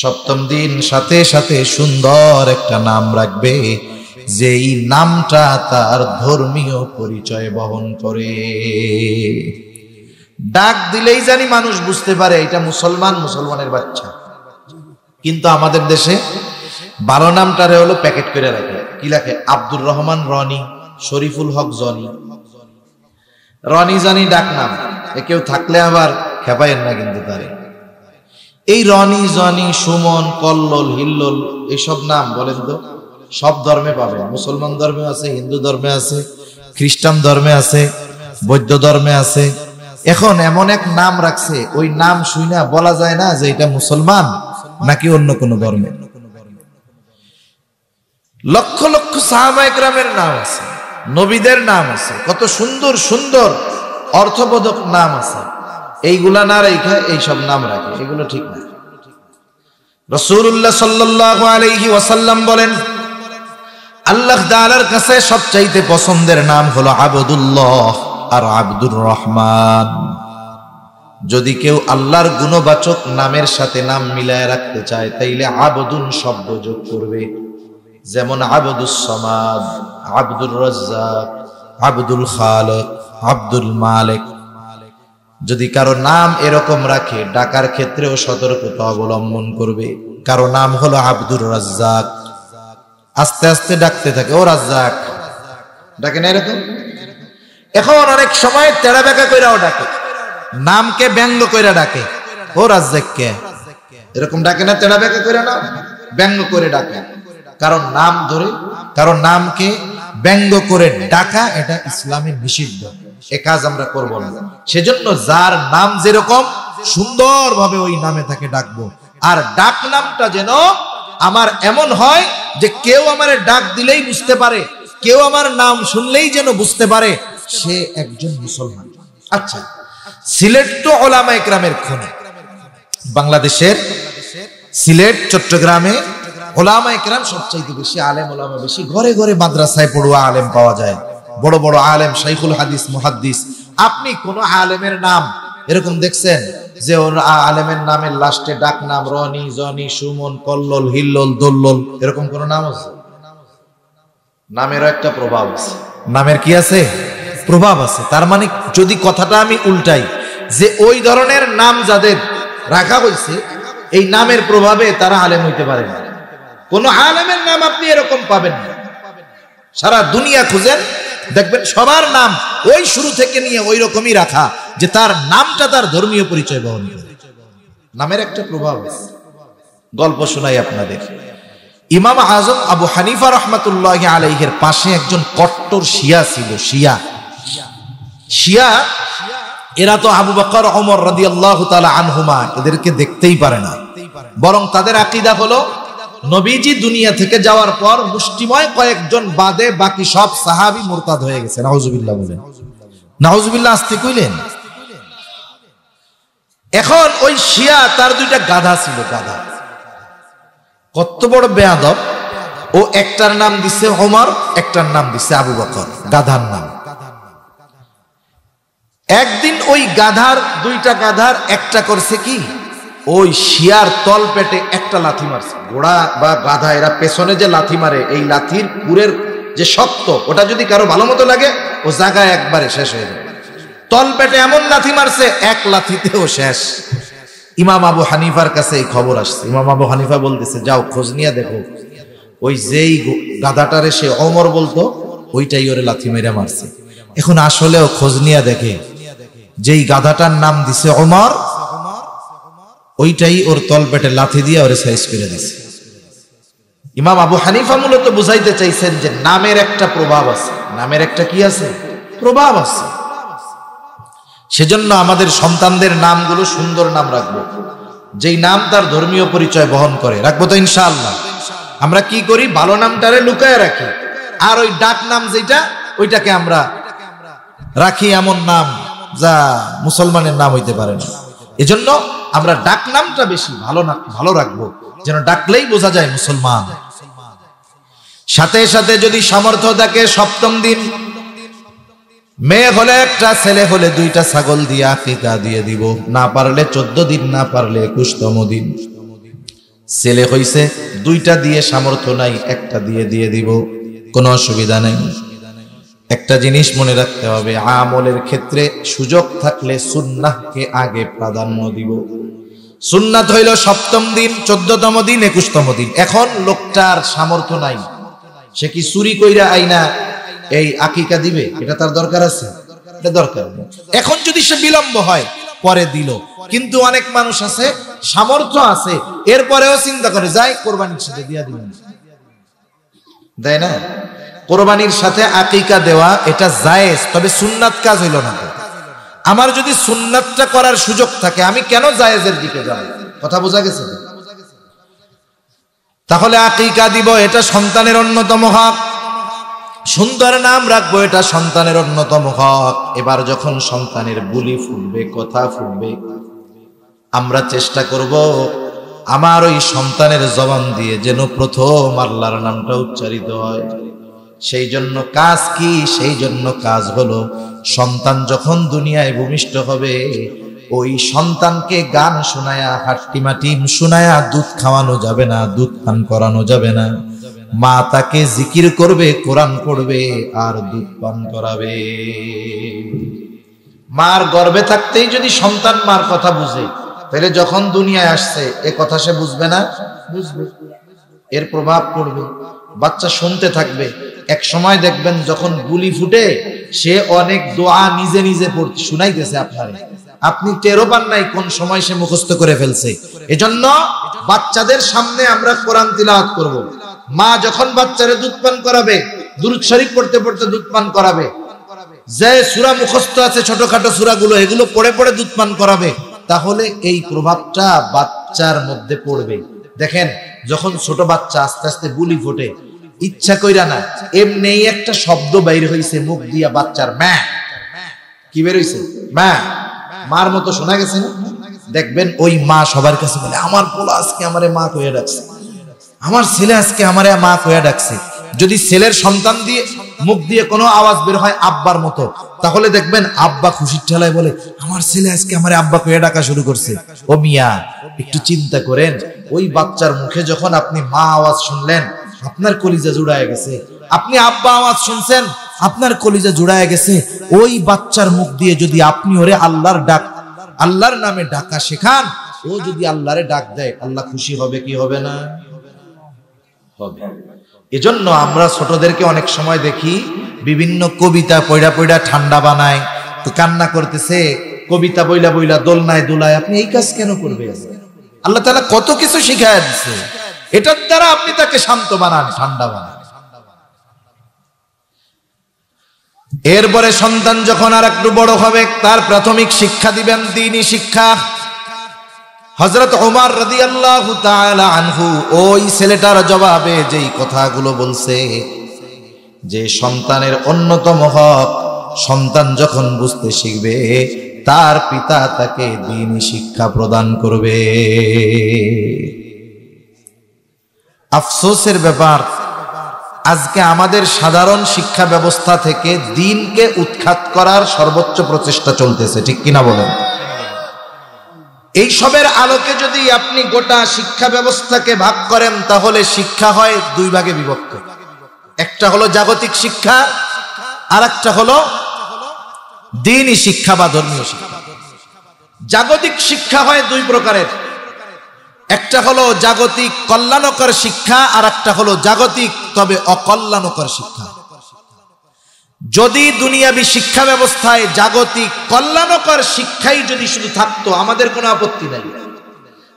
7ম দিন সাথে সাথে সুন্দর একটা নাম রাখবে, যেই নামটা তার ধর্মীয় পরিচয় বহন করে। ডাক দিলেই জানি মানুষ বুঝতে পারে এটা মুসলমান, মুসলমানের বাচ্চা। কিন্তু আমাদের দেশে ভালো নামটারে হলো প্যাকেট করে রাখে। কি লেখে? আব্দুর রহমান রনি, শরীফুল হক জনি। রনি জনি ডাক নাম, কেউ থাকলে আবার খেপায়েন না কিন্তু তারে। এই রনি, জনি, সুমন, কল্লোল, হিল্লোল এইসব নাম বলেন তো সব ধর্মে পাবে। মুসলমান ধর্মে আছে, হিন্দু ধর্মে আছে, খ্রিস্টান ধর্মে আছে, বৌদ্ধ ধর্মে আছে, এখন এমন এক নাম রাখছে, ওই নাম শুনে বলা যায় না যে এটা মুসলমান নাকি অন্য কোনো ধর্মের। লক্ষ লক্ষ সাহাবায়ে কেরামের নাম আছে, নবীদের নাম আছে, কত সুন্দর সুন্দর অর্থবোধক নাম আছে। এইগুলা না রেখে এইসব নাম রাখে, এগুলো ঠিক না। রাসূলুল্লাহ সাল্লাল্লাহু আলাইহি ওয়াসাল্লাম বলেন, আল্লাহ তাআলার কাছে সবচাইতে পছন্দের নাম হলো আবদুল্লাহ আর আব্দুর রহমান। যদি কেউ আল্লাহর গুণবাচক নামের সাথে নাম মিলায় রাখতে চায় তাইলে আবদুন শব্দ যোগ করবে। যেমন আবদুস সামাদ, আব্দুর রাজ্জাক, আব্দুল খালিক, আব্দুল মালিক। যদি কারো নাম এরকম রাখে ডাকার ক্ষেত্রেও সতর্কতা অবলম্বন করবে। কারো নাম হলো আব্দুর রাজ্জাক, আস্তে আস্তে ডাকতে থাকে, ও রাজ্জাক, ডাকে না এরকম। এখন অনেক সময় তেড়া বেঁকা কইরাও ডাকে, নামকে ব্যঙ্গ কইরা ডাকে, ও রাজ্জাক কে, এরকম ডাকে না, তেড়া বেঁকা কইরা না, ব্যঙ্গ করে ডাকে। কারণ নাম ধরে কারণ নামকে ব্যঙ্গ করে ডাকা এটা ইসলামে নিষিদ্ধ, এ কাজ আমরা করব না। সেজন্য যার নাম যেরকম সুন্দরভাবে ওই নামে তাকে ডাকবো। আর ডাক নামটা যেন আমার এমন হয় যে কেউ আমারে ডাক দিলেই বুঝতে পারে, কেউ আমার নাম শুনলেই যেন বুঝতে পারে সে একজন মুসলমান। আচ্ছা, সিলেট তো ওলামায়ে কেরামের খনি। বাংলাদেশের সিলেট চট্টগ্রামে ওলামায়ে কেরাম সবচাইতে বেশি, আলেম ওলামা বেশি, ঘরে ঘরে মাদ্রাসায় পড়ুয়া আলেম পাওয়া যায়, বড় বড় আলেম, শাইখুল হাদিস, মুহাদ্দিস। আপনি কোন আলেমের নাম এরকম দেখছেন যে ওর আলেমের নামের লাস্টে ডাক নাম রনি, জনি, সুমন, কল্লোল, হিল্লোল, দোল্লোল, এরকম কোন নাম আছে? নামেরও একটা প্রভাব আছে। নামের কি আছে? প্রভাব আছে। তার মানে যদি কথাটা আমি উল্টাই, যে ওই ধরনের নাম যাদের রাখা হয়েছে এই নামের প্রভাবে তারা আলেম হইতে পারে না। কোন আলেমের নাম আপনি এরকম পাবেন না। সারা দুনিয়া খুঁজেন, দেখবেন সবার নাম ওই শুরু থেকে নিয়ে ওই রকমই রাখা, যে তার নামটা তার ধর্মীয় পরিচয় বহন করে। নামের একটা প্রভাব আছে। গল্প শোনাই আপনাদের। ইমাম আজম আবু হানিফা রহমাতুল্লাহি আলাইহির পাশে একজন কট্টর শিয়া ছিল। শিয়া এরা তো আবু বকর, ওমর রাদিয়াল্লাহু তাআলা আনহুমা এদেরকে দেখতেই পারে না, বরং তাদের আকীদা হলো নবীজি দুনিয়া থেকে যাওয়ার পর মুষ্টিময় কয়েকজন বাদে বাকি সব সাহাবী মুরতাদ হয়ে গেছে। নাউজুবিল্লাহ বলেন, নাউজুবিল্লাহ আস্তে কইলেন। এখন ওই শিয়া তার দুইটা গাধা ছিল, গাধা। কত বড় বেয়াদব, ও একটার নাম দিছে ওমর, একটার নাম দিছে আবু বকর, গাধার নাম। একদিন ওই গাধার, দুইটা গাধার একটা করছে কি, ওই শিয়ার তল পেটে একটা লাথি মারছে। ঘোড়া বা গাধা এরা পেছনে যে লাথি মারে, এই লাথির পুরের যে শক্ত, ওটা যদি কারো ভালো মতো লাগে ও জায়গায় একবারে শেষ হয়ে যাবে। তল পেটে এমন লাথি মারছে, এক লাথিতেও শেষ। ইমাম আবু হানিফার কাছে এই খবর আসছে। ইমাম আবু হানিফা বলতেছে, যাও খোঁজ নিয়ে দেখো, ওই যেই গাধাটারে সে ওমর বলতো ওইটাই ওরে লাথি মেরে মারছে। এখন আসলেও খোঁজ নিয়ে দেখে যেই গাধাটার নাম দিছে ওমর, ওইটাই ওর তল পেটে লাথি দিয়ে ওরে সাইজ করে দিছে। ইমাম আবু হানিফা মূলত বুঝাইতে চাইছেন যে নামের একটা প্রভাব আছে। নামের একটা কি আছে? প্রভাব আছে। সেজন্য আমাদের সন্তানদের নামগুলো সুন্দর নাম রাখবো, যেই নাম তার ধর্মীয় পরিচয় বহন করে। রাখবো তো ইনশাআল্লাহ। আমরা কি করি, ভালো নামটারে লুকায় রাখি, আর ওই ডাক নাম যেটা ওইটাকে আমরা রাখি এমন নাম যা মুসলমানের নাম হইতে পারে না। এজন্য আমরা ডাক নামটা বেশি ভালো রাখবো, যেন ডাকলেই বোঝা যায় মুসলমান। সাথে সাথে যদি সামর্থ্য থাকে, সপ্তম দিন মেয়ে হলে একটা, ছেলে হলে দুইটা ছাগল দিয়ে আকিকা দিয়ে দিব। না পারলে 14 দিন, না পারলে 21তম দিন। ছেলে হইছে দুইটা দিয়ে সামর্থ্য নাই, একটা দিয়ে দিব, কোনো অসুবিধা নাই। একটা জিনিস মনে রাখতে হবে, আমলের ক্ষেত্রে সুযোগ থাকলে সুন্নাহকে আগে প্রাধান্য দিব। সুন্নাত হইল সপ্তম দিন, 14তম দিন, 21তম দিন। এখন লোকটার সামর্থ্য নাই, সে কি চুরি কইরা আইনা এই আকিকা দিবে? এটা তার দরকার আছে? এটা দরকার নেই। এখন যদি সে বিলম্ব হয় পরে দিল, কিন্তু অনেক মানুষ আছে সামর্থ্য আছে, এরপরেও চিন্তা করে যায় কোরবানির সাথে দিয়া দিবেন, দেয় না। কোরবানির সাথে আকিকা দেওয়া এটা জায়েজ, তবে সুন্নাত কাজ হইল না। আমার যদি সুন্নাতটা করার সুযোগ থাকে আমি কেন জায়েজের দিকে যাব? কথা বোঝা গেছে? তাহলে আকিকা দিব, এটা সন্তানের অন্যতম হক। সুন্দর নাম রাখবো, এটা সন্তানের অন্যতম হক। এবার যখন সন্তানের বুলি ফুটবে, কথা ফুটবে, আমরা চেষ্টা করব আমার ওই সন্তানের জবান দিয়ে যেন প্রথম আল্লাহর নামটা উচ্চারিত হয়। সেই জন্য কাজ কি? সেই জন্য কাজ হলো সন্তান যখন দুনিয়ায় ভূমিষ্ঠ হবে, ওই সন্তানকে গান শোনায়া, হাট্টিমাটিম শোনায়া দুধ খাওয়ানো যাবে না, দুধ পান করানো যাবে না। মা তাকে জিকির করবে, কোরআন পড়বে আর দুধ পান করাবে। মার গর্ভে থাকতেই যদি সন্তান মার কথা বুঝে, তাহলে যখন দুনিয়ায় আসছে এ কথা সে বুঝবে না? বুঝবে। এর প্রভাব পড়বে, বাচ্চা শুনতে থাকবে। এক সময় দেখবেন যখন বুলি ফুটে, সে অনেক দোয়া নিজে নিজে পড়তে শুনাইতেছে আপনারে, আপনি টেরও পান নাই কোন সময় সে মুখস্থ করে ফেলছে। এজন্য বাচ্চাদের সামনে আমরা কোরআন তিলাওয়াত করব। মা যখন বাচ্চারে দুধ পান করাবে, দুরূদ শরীফ পড়তে পড়তে দুধ পান করাবে। যে সূরা মুখস্থ আছে ছোটখাটো সূরাগুলো, এগুলো পড়ে পড়ে দুধ পান করাবে। তাহলে এই প্রভাবটা বাচ্চার মধ্যে পড়বে। দেখেন যখন ছোট বাচ্চা আস্তে আস্তে বুলি ফোটে, ইচ্ছা কইরা না, এমনি একটা শব্দ বাইর হইছে মুখ দিয়া বাচ্চার, মা। কি বের হইছে? মা। মার মতো শোনা গেছে না? দেখবেন ওই মা সবার কাছে বলে, আমার পোলা আজকে আমারে মা কইয়া ডাকছে, আমার ছেলে আজকে আমারে মা কইয়া ডাকছে। যদি ছেলের সন্তান দিয়ে মুখ দিয়ে কোনো আওয়াজ বের হয় আব্বার মতো, তাহলে দেখবেন আব্বা খুশির ঠেলায় বলে, আমার ছেলে আজকে আমারে আব্বা কইয়া ডাকা শুরু করছে। ও মিয়া, একটু চিন্তা করেন, ওই বাচ্চার মুখে যখন আপনি মা আওয়াজ শুনলেন, আপনার কলিজা জুড়ায় গেছে। আপনি আব্বা আওয়াজ শুনছেন, আপনার কলিজা জুড়ায় গেছে। ওই বাচ্চার মুখ দিয়ে যদি আপনি ওরে আল্লাহর ডাক, আল্লাহর নামে ডাকা শেখান, ও যদি আল্লাহরে ডাক দেয়, আল্লাহ খুশি হবে কি হবে না? হবে। এজন্য আমরা ছোটদেরকে অনেক সময় দেখি বিভিন্ন কবিতা পয়ড়া পয়ড়া ঠান্ডা বানায়, তো কান্না করতেছে, কবিতা বইলা বইলা দোলনায় দোলায়। আপনি এই কাজ কেন করবে? আল্লাহ তাআলা কত কিছু শিখায় দিচ্ছে, এটার দ্বারা আপনি তাকে শান্ত বানান, ঠান্ডা বানান। এরপরে সন্তান যখন আর একটু বড় হবে, তার প্রাথমিক শিক্ষা দিবেন দ্বীনি শিক্ষা। হযরত ওমর রাদিয়াল্লাহু তাআলা আনহু ওই ছেলেটার জবাবে যেই কথাগুলো বলছে, যে সন্তানের অন্যতম হক, সন্তান যখন বুঝতে শিখবে তার পিতা তাকে দ্বীনি শিক্ষা প্রদান করবে। আফসোসের ব্যাপার, আজকে আমাদের সাধারণ শিক্ষা ব্যবস্থা থেকে দ্বীনকে উৎখাত করার সর্বোচ্চ প্রচেষ্টা চলতেছে, ঠিক কিনা বলেন? এই সবের আলোকে যদি আপনি গোটা শিক্ষা ব্যবস্থাকে ভাগ করেন, তাহলে শিক্ষা হয় দুই ভাগে বিভক্ত। একটা হলো জাগতিক শিক্ষা, আর একটা হলো দ্বীনি শিক্ষা বা ধর্মীয় শিক্ষা। জাগতিক শিক্ষা হয় দুই প্রকারের, একটা হলো জাগতিক কল্যাণকর শিক্ষা, আর একটা হলো জাগতিক তবে অকল্যাণকর শিক্ষা। যদি দুনিয়াবী শিক্ষা ব্যবস্থায় জাগতিক কল্যাণকর শিক্ষাই যদি শুধু থাকতো, আমাদের কোনো আপত্তি নাই।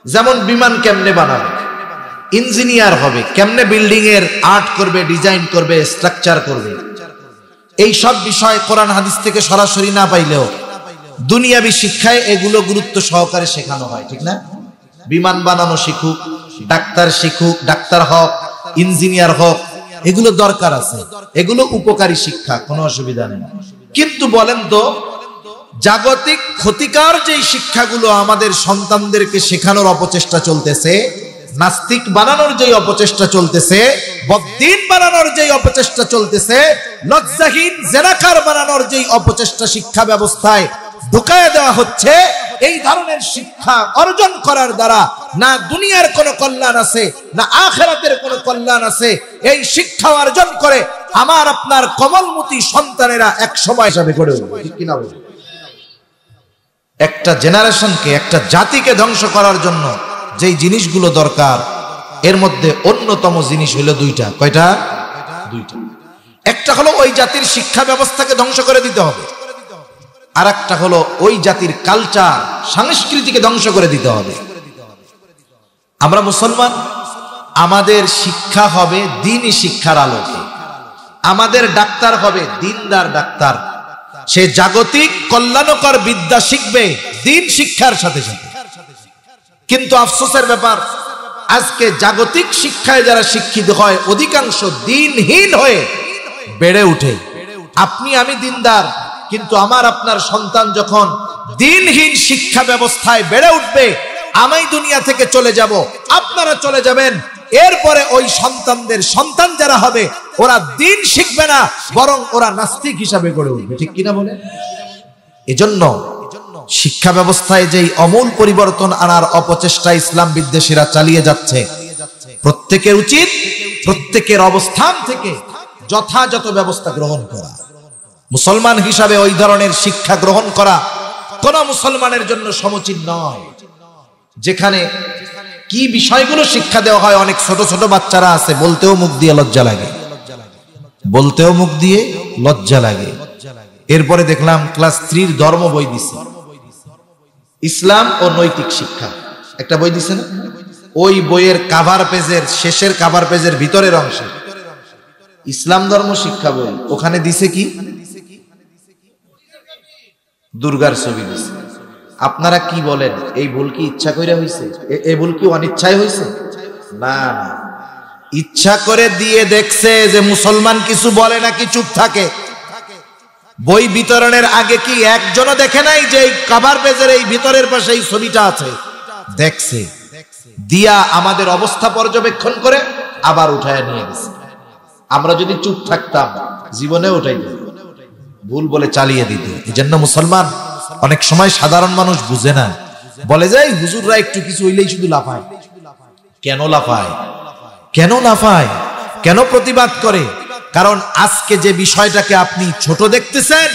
যেমন বিমান কেমনে বানাবে, ইঞ্জিনিয়ার হবে, কেমনে বিল্ডিং এর আর্ট করবে, ডিজাইন করবে, স্ট্রাকচার করবে, এই সব বিষয় কোরআন হাদিস থেকে সরাসরি না পাইলেও দুনিয়াবী শিক্ষায় এগুলো গুরুত্ব সহকারে শেখানো হয়, ঠিক না? বিমান বানানো শিখুক, ডাক্তার শিখুক, ডাক্তার হোক, ইঞ্জিনিয়ার হোক, এগুলো দরকার আছে, এগুলো উপকারী শিক্ষা, কোনো অসুবিধা নেই। কিন্তু বলেন তো, জাগতিক ক্ষতিকর যেই শিক্ষাগুলো আমাদের সন্তানদেরকে শেখানোর অপচেষ্টা চলতেছে, নাস্তিক বানানোর যেই অপচেষ্টা চলতেছে, বদ্দীন বানানোর যেই অপচেষ্টা চলতেছে, লজ্জাহীন জেনাকার বানানোর যেই অপচেষ্টা শিক্ষা ব্যবস্থায় ঢুকায় দেওয়া হচ্ছে, এই ধরনের শিক্ষা অর্জন করার দ্বারা না দুনিয়ার কোনো কল্যাণ আছে, না আখিরাতের কোনো কল্যাণ আছে। এই শিক্ষা অর্জন করে আমার আপনার কমলমতি সন্তানেরা এক সময় হিসাবে গড়ে উঠবে, ঠিক কিনা বলুন? একটা জেনারেশনকে, একটা জাতিকে ধ্বংস করার জন্য যেই জিনিসগুলো দরকার, এর মধ্যে অন্যতম জিনিস হলো দুইটা। কয়টা? দুইটা। একটা হলো ওই জাতির শিক্ষা ব্যবস্থাকে ধ্বংস করে দিতে হবে, আর একটা হলো ওই জাতির কালচার, সংস্কৃতিকে ধ্বংস করে দিতে হবে। আমরা মুসলমান, আমাদের শিক্ষা হবে দ্বীনি শিক্ষার আলোকে, আমাদের ডাক্তার হবে দ্বীনদার ডাক্তার, সে জাগতিক কল্যাণকর বিদ্যা শিখবে দিন শিক্ষার সাথে সাথে। কিন্তু আফসোসের ব্যাপার, আজকে জাগতিক শিক্ষায় যারা শিক্ষিত হয় অধিকাংশ দিনহীন হয়ে বেড়ে উঠে। আপনি আমি দিনদার, কিন্তু আমার আপনার সন্তান যখন দিনহীন শিক্ষা ব্যবস্থায় বেড়ে উঠবে, আমি দুনিয়া থেকে চলে যাব, আপনারা চলে যাবেন, এরপরে ওই সন্তানদের সন্তান যারা হবে ওরা দিন শিখবে না, বরং ওরা নাস্তিক হিসাবে গড়ে উঠবে। ঠিক কিনা বলে? এজন্য শিক্ষা ব্যবস্থায় যেই অমূল পরিবর্তন আনার অপচেষ্টা ইসলাম বিদ্বেষীরা চালিয়ে যাচ্ছে, প্রত্যেকের উচিত প্রত্যেকের অবস্থান থেকে যথাযথ ব্যবস্থা গ্রহণ করা। মুসলমান হিসাবে ওই ধরনের শিক্ষা গ্রহণ করা কোন মুসলমানের জন্য সমীচীন নয়, যেখানে কি বিষয়গুলো শিক্ষা দেওয়া হয়। অনেক ছোট ছোট বাচ্চারা আছে, বলতেও মুখ দিয়ে লজ্জা লাগে, বলতেও মুখ দিয়ে লজ্জা লাগে। এরপরে দেখলাম ক্লাস 3 ধর্ম বই দিছে, ইসলাম ও নৈতিক শিক্ষা একটা বই দিছে না? ওই বইয়ের কাভার পেজের শেষের কাভার পেজের ভিতরের অংশে ইসলাম ধর্ম শিক্ষা বই, ওখানে দিছে কি? দুর্গার ছবি দিছে। আপনারা কি বলেন, এই ভুল কি ইচ্ছা করে হয়েছে? এই ভুল কি অনিচ্ছায় হয়েছে? না, ইচ্ছা করে দিয়ে দেখছে যে মুসলমান কিছু বলে নাকি চুপ থাকে। বই বিতরণের আগে কি একজনও দেখে নাই যে এই কভার পেজের এই ভিতরের পাশে এই ছবিটা আছে? দেখছে, দিয়া আমাদের অবস্থা পর্যবেক্ষণ করে আবার উঠায় নিয়ে গেছে। আমরা যদি চুপ থাকতাম জীবনে উঠাই দিত, ভুল বলে চালিয়ে দিত। এই জন্য মুসলমান অনেক সময় সাধারণ মানুষ বুঝে না, বলে যায় হুজুররা একটু কিছু হইলেই শুধু লাফায়। কেন লাফায়? কেন লাফায়? কেন প্রতিবাদ করে? কারণ আজকে যে বিষয়টাকে আপনি ছোট দেখতেছেন,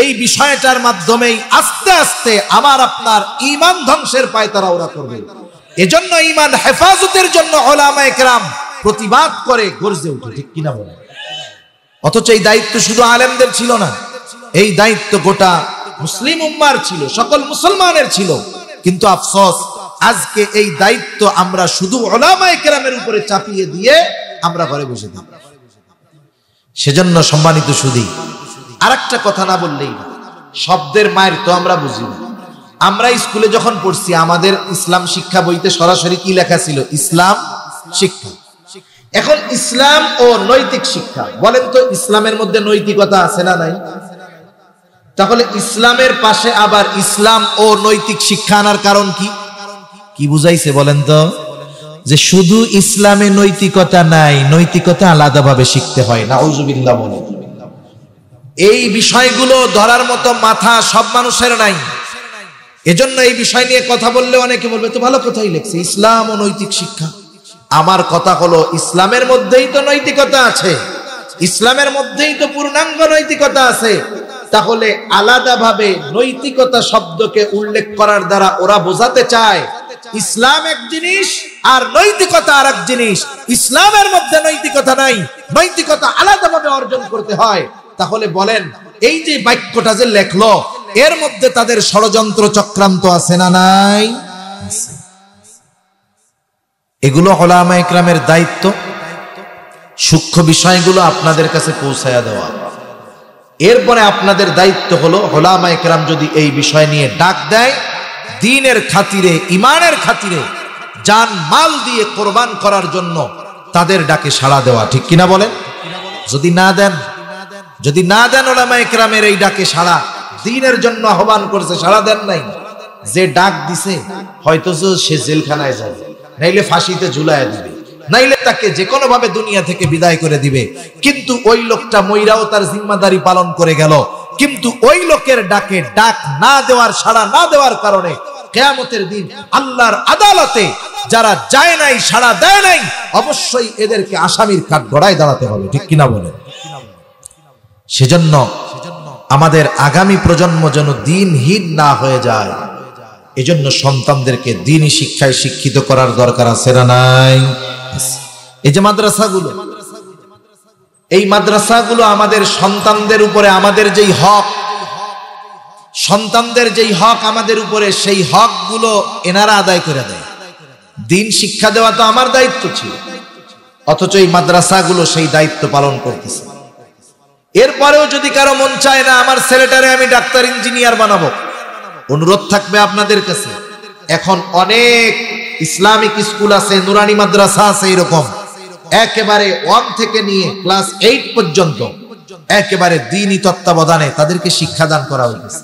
এই বিষয়টার মাধ্যমেই আস্তে আস্তে আমার আপনার ঈমান ধ্বংসের পায়তারা ওরা করবে। এজন্য ঈমান হেফাজতের জন্য উলামায়ে কেরাম প্রতিবাদ করে গর্জে ওঠে। ঠিক কিনা বলে? অথচ এই দায়িত্ব শুধু আলেমদের ছিল না, এই দায়িত্ব গোটা মুসলিম উম্মার ছিল, সকল মুসলমানের ছিল। কিন্তু আফসোস, আজকে এই দায়িত্ব আমরা শুধু উলামায়ে কেরামের উপরে চাপিয়ে দিয়ে আমরা ঘরে বসে থাকি। সেজন্য সম্মানিত সুধী, আরেকটা কথা না বললেই না, শব্দের মায়ের তো আমরা বুঝি না। আমরা স্কুলে যখন পড়ছি আমাদের ইসলাম শিক্ষা বইতে সরাসরি কি লেখা ছিল? ইসলাম শিক্ষা। এখন ইসলাম ও নৈতিক শিক্ষা, বলেন তো ইসলামের মধ্যে নৈতিকতা আছে না নাই? তাহলে ইসলামের পাশে আবার ইসলাম ও নৈতিক শিক্ষা আনার কারণ কি? কি বুঝাইছে বলেন তো? যে শুধু ইসলামে নৈতিকতা নাই, নৈতিকতা আলাদাভাবে শিখতে হয়। নাউজুবিল্লাহ বলেন। এই বিষয়গুলো ধরার মতো মাথা সব মানুষের নাই। এজন্য এই বিষয় নিয়ে কথা বললে অনেকে বলবে তো ভালো কথাই লিখছে, ইসলাম ও নৈতিক শিক্ষা। আমার কথা হলো, ইসলামের মধ্যেই তো নৈতিকতা আছে, ইসলামের মধ্যেই তো পূর্ণাঙ্গ নৈতিকতা আছে। তাহলে আলাদাভাবে নৈতিকতা শব্দকে উল্লেখ করার দ্বারা ওরা বোঝাতে চায় ইসলাম এক জিনিস আর নৈতিকতা আর এক জিনিস। ইসলামের মধ্যে নৈতিকতা নাই, নৈতিকতা আলাদাভাবে অর্জন করতে হয়। তাহলে বলেন, এই যে বাক্যটা যে লেখলো, এর মধ্যে তাদের ষড়যন্ত্র চক্রান্ত আছে না নাই? এগুলো উলামায়ে কেরামের দায়িত্ব, সূক্ষ্ম বিষয়গুলো আপনাদের কাছে পৌঁছায়া দেওয়া। এরপরে আপনাদের দায়িত্ব হলো, উলামায়ে কেরাম যদি এই বিষয় নিয়ে ডাক দেয়, দ্বীনের খাতিরে, ঈমানের খাতিরে জান মাল দিয়ে কোরবান করার জন্য তাদের ডাকে সাড়া দেওয়া। ঠিক কিনা বলেন? যদি না দেন, যদি না দেন উলামায়ে কেরামের এই ডাকে সাড়া, দ্বীনের জন্য আহ্বান করছে, সাড়া দেন নাই, যে ডাক দিছে হয়তো সে জেলখানায় যাবে, নাইলে ফাঁসিতে ঝুলায় দিবে, নাইলে তাকে যে কোনো ভাবে দুনিয়া থেকে বিদায় করে দিবে। কিন্তু ওই লোকটা মইরাও তার জিম্মাদারি পালন করে গেল। কিন্তু ওই লোকের ডাকে ডাক না দেওয়ার, সাড়া না দেওয়ার কারণে কিয়ামতের দিন আল্লাহর আদালতে যারা যায় নাই, সাড়া দেয় নাই, অবশ্যই এদেরকে আসামির কাঠগড়ায় দাঁড়াতে হবে। ঠিক কিনা বলেন? সেজন্য আমাদের আগামী প্রজন্ম যেন দ্বীনহীন না হয়ে যায়, এজন্য সন্তানদেরকে দ্বীনি শিক্ষায় শিক্ষিত করার দরকার আছে না নাই? এই যে মাদ্রাসাগুলো, এই মাদ্রাসাগুলো আমাদের সন্তানদের উপরে আমাদের যেই হক, সন্তানদের যেই হক আমাদের উপরে, সেই হকগুলো এনারা আদায় করে দেয়। দ্বীন শিক্ষা দেওয়া তো আমার দায়িত্ব ছিল, অথচ এই মাদ্রাসাগুলো সেই দায়িত্ব পালন করতেছে। এরপরেও যদি কারো মন চায় না আমার ছেলেটারে আমি ডাক্তার ইঞ্জিনিয়ার বানাবো, অনুরোধ থাকবে আপনাদের কাছে, এখন অনেক ইসলামিক স্কুল আছে, নুরানি মাদ্রাসা আছে, এরকম একেবারে 1 থেকে নিয়ে ক্লাস 8 পর্যন্ত একেবারে দ্বীনি তত্ত্বাবধানে তাদেরকে শিক্ষাদান করা হয়েছে।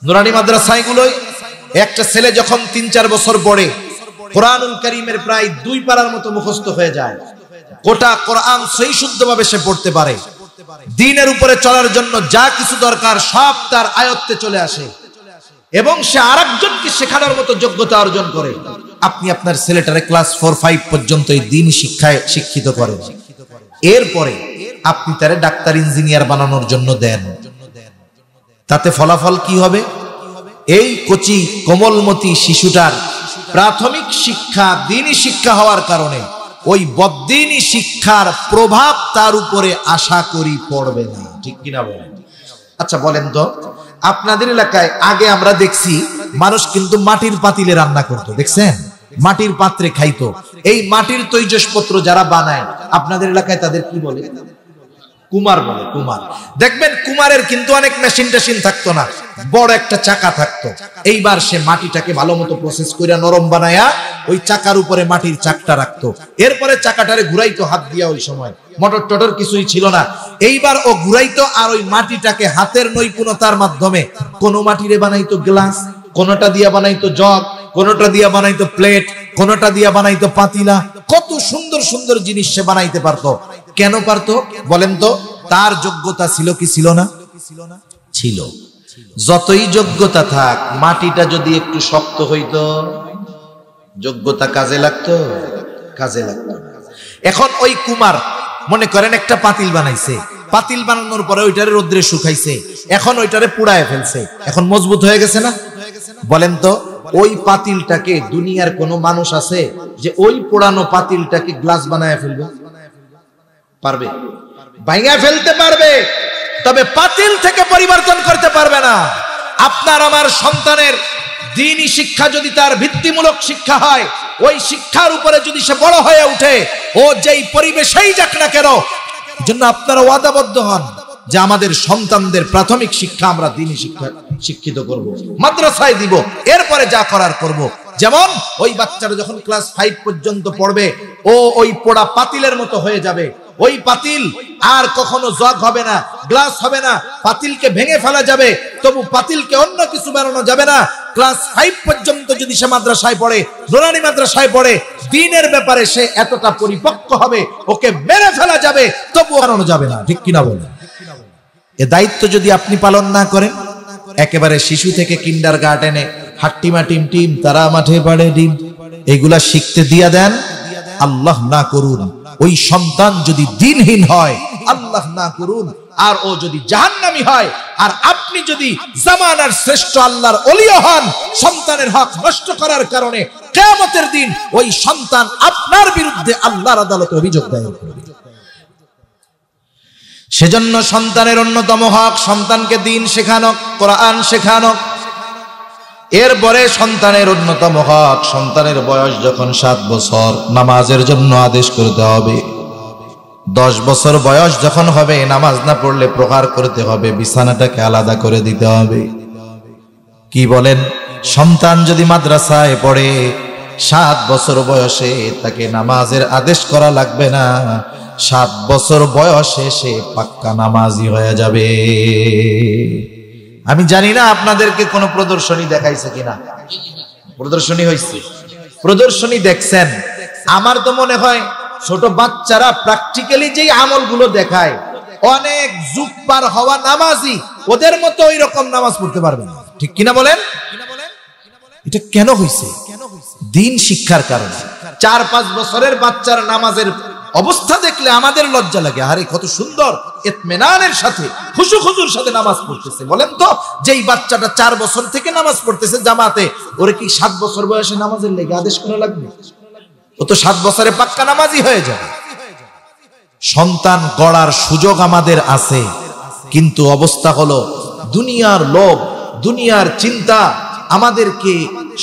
নুরানি মাদ্রাসাগুলোই একটা ছেলে যখন 3-4 বছর পড়ে কোরআনুল কারীমের প্রায় 2 পারার মতো মুখস্থ হয়ে যায়, গোটা কোরআন সহি শুদ্ধভাবে সে পড়তে পারে, দ্বীনের উপরে চলার জন্য যা কিছু দরকার সব তার আয়ত্তে চলে আসে এবং সে আরেকজনকে শেখানোর মতো যোগ্যতা অর্জন করে। আপনি আপনার ছেলেটারে ক্লাস 4-5 পর্যন্ত এই দ্বীন শিক্ষায় শিক্ষিত করেন, এরপরে আপনি তারে ডাক্তার ইঞ্জিনিয়ার বানানোর জন্য দেন, তাতে ফলাফল কি হবে? এই কচি কোমলমতি শিশুটার প্রাথমিক শিক্ষা দ্বীনি শিক্ষা হওয়ার কারণে ওই বদ্দীনি শিক্ষার প্রভাব তার উপরে আশা করি পড়বে না, ঠিক কিনা বলেন? আচ্ছা বলেন তো, আপনাদের এলাকায় আগে আমরা দেখছি মানুষ কিন্তু মাটির পাতিলে রান্না করতো, দেখছেন? মাটির পাত্রে খাইতো। এই মাটির তৈজসপত্র যারা বানায় আপনাদের এলাকায় তাদের কি বলে? কুমার বলে। কুমার। দেখবেন কুমারের কিন্তু অনেক মেশিন টেশিন থাকতো না, বড় একটা চাকা থাকতো। এইবার সে মাটিটাকে ভালো মতো প্রসেস করে নরম বানায়া ওই চাকার উপরে মাটির চাকটা রাখতো, এরপরে চাকাটারে ঘুরাইতো হাত দিয়া। ওই সময় মোটর টটর কিছুই ছিল না। এইবার ও ঘুরাইতো আর ওই মাটিটাকে হাতের নৈপুণ্যতার মাধ্যমে কোনো মাটিরে বানাইতো গ্লাস, কোনোটা দিয়া বানাইতো জগ, কোনোটা দিয়া বানাইতো প্লেট, কোনোটা দিয়া বানাইতো পাতিলা। কত সুন্দর সুন্দর জিনিস সে বানাইতে পারতো। কেন পারতো বলেন তো? তার যোগ্যতা ছিল কি ছিল না? ছিল। যতই যোগ্যতা থাক, মাটিটা যদি একটু শক্ত হইতো যোগ্যতা কাজে লাগতো? কাজে লাগতো না। এখন ওই কুমার মনে করেন একটা পাতিল বানাইছে, পাতিল বানানোর পরে ওইটারে রোদ্রে শুকাইছে, এখন ওইটারে পুড়ায় ফেলছে, এখন মজবুত হয়ে গেছে না? বলেন তো, ওই পাতিলটাকে দুনিয়ার কোন মানুষ আছে যে ওই পোড়ানো পাতিলটাকে গ্লাস বানায় ফেলবে? পারবে? ভাঙা ফেলতে পারবে, তবে পাতিল থেকে পরিবর্তন করতে পারবে না। আপনার আমার সন্তানের দ্বীনি শিক্ষা যদি তার ভিত্তিমূলক শিক্ষা হয়, ওই শিক্ষার উপরে যদি সে বড় হয়ে উঠে, ও যেই পরিবেশেই যাক না কেন, জন্য আপনারা ওয়াদাবদ্ধ হন যে আমাদের সন্তানদের প্রাথমিক শিক্ষা আমরা দ্বীনি শিক্ষা শিক্ষিত করব, মাদ্রাসায় দিব, এরপরে যা করার করব। যেমন ওই বাচ্চারা যখন ক্লাস 5 পর্যন্ত পড়বে, ও ওই পোড়া পাতিলের মতো হয়ে যাবে। ওই পাতিল আর কখনো জগ হবে না, গ্লাস হবে না, পাতিলকে ভেঙে ফেলা যাবে, তবু পাতিলকে অন্য কিছু বানানো যাবে না। ক্লাস 5 পর্যন্ত যদি সে মাদ্রাসায় পড়ে, নুরানি মাদ্রাসায় পড়ে, দ্বীনের ব্যাপারে সে এতটা পরিপক্ক হবে, ওকে মেরে ফেলা যাবে তবু বানানো যাবে না, ঠিক কিনা বলেন? এ দায়িত্ব যদি আপনি পালন না করেন, একেবারে শিশু থেকে কিন্ডার গার্ডেনে হাট্টিমা টিম টিম তারা মাঠে পাড়ে ডিম, এগুলা শিখতে দিয়া দেন, আল্লাহ না করুন ওই সন্তান যদি দ্বীনহীন হয়, আল্লাহ না করুন, আর ও যদি জাহান্নামী হয়, আর আপনি যদি জামানার শ্রেষ্ঠ আল্লাহর ওলিও হন, সন্তানের হক নষ্ট করার কারণে কিয়ামতের দিন ওই সন্তান আপনার বিরুদ্ধে আল্লাহর আদালতে অভিযোগ দায়ের করবে। সেজন্য সন্তানের অন্যতম হক সন্তানকে দ্বীন শেখানো, কোরআন শেখানো। এরপরে সন্তানের অন্যতম হক, সন্তানের বয়স যখন 7 বছর, নামাজের জন্য আদেশ করতে হবে। 10 বছর বয়স যখন হবে, নামাজ না পড়লে প্রহার করতে হবে, বিছানাটাকে আলাদা করে দিতে হবে। কি বলেন? সন্তান যদি মাদ্রাসায় পড়ে 7 বছর বয়সে, তাকে নামাজের আদেশ করা লাগবে না, 7 বছর বয়সে সে পাক্কা নামাজি হয়ে যাবে। আমি জানি না আপনাদেরকে কোনো প্রদর্শনী দেখাইছে কিনা। প্রদর্শনী হয়েছে? প্রদর্শনী দেখছেন? আমার তো মনে হয় ছোট বাচ্চারা প্র্যাকটিক্যালি যেই আমলগুলো দেখায়, অনেক যুগ পার হওয়া নামাজি ওদের মতো ওই রকম নামাজ পড়তে পারবে না, ঠিক কিনা বলেন? এটা কেন হয়েছে? দ্বীন শিক্ষার কারণে। 4-5 বছরের বাচ্চার নামাজের অবস্থা দেখলে আমাদের লজ্জা লাগে। আরে কত সুন্দর ইতমিনানের সাথে, খুশুখুজুর সাথে নামাজ পড়তেছে। বলেন তো, যেই বাচ্চাটা 4 বছর থেকে নামাজ পড়তেছে জামাতে, ওরে কি 7 বছর বয়সে নামাজের লেগে আদেশ করা লাগবে? ও তো 7 বছরে পাক্কা নামাজি হয়ে যাবে। সন্তান গড়ার সুযোগ আমাদের আছে, কিন্তু অবস্থা হলো দুনিয়ার লোভ, দুনিয়ার চিন্তা আমাদেরকে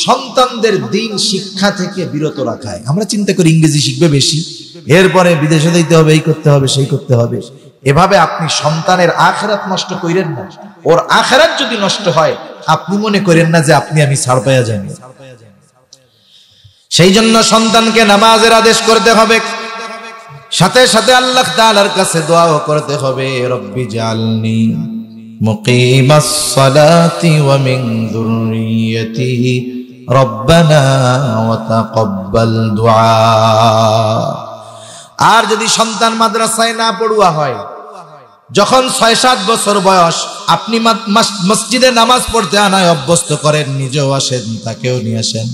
সন্তানদের দ্বীন শিক্ষা থেকে বিরত রাখায়। আমরা চিন্তা করি ইংরেজি শিখবে বেশি, এরপরে বিদেশে যেতে হবে, এই করতে হবে, সেই করতে হবে। এভাবে আপনি সন্তানের আখিরাত নষ্ট কইরেন না। ওর আখিরাত যদি নষ্ট হয় আপনি মনে করেন না যে আপনি আমি ছাড় পাইয়া যাই। সেই জন্য সন্তানকে নামাজের আদেশ করতে হবে, সাথে সাথে আল্লাহ তাআলার কাছে দোয়াও করতে হবে, রব্বি জাআলনি মুকিমাস সালাতি ওয়া মিন যুররিয়্যাতি রব্বানা ওয়া তাকাব্বাল দুআ। আর যদি সন্তান মাদ্রাসায় না পড়ুয়া হয়, যখন ৬-৭ বছর বয়স আপনি মসজিদে নামাজ পড়তে আনায় অভ্যস্ত করেন, নিজেও আসেন, তাকেও নিয়ে আসেন।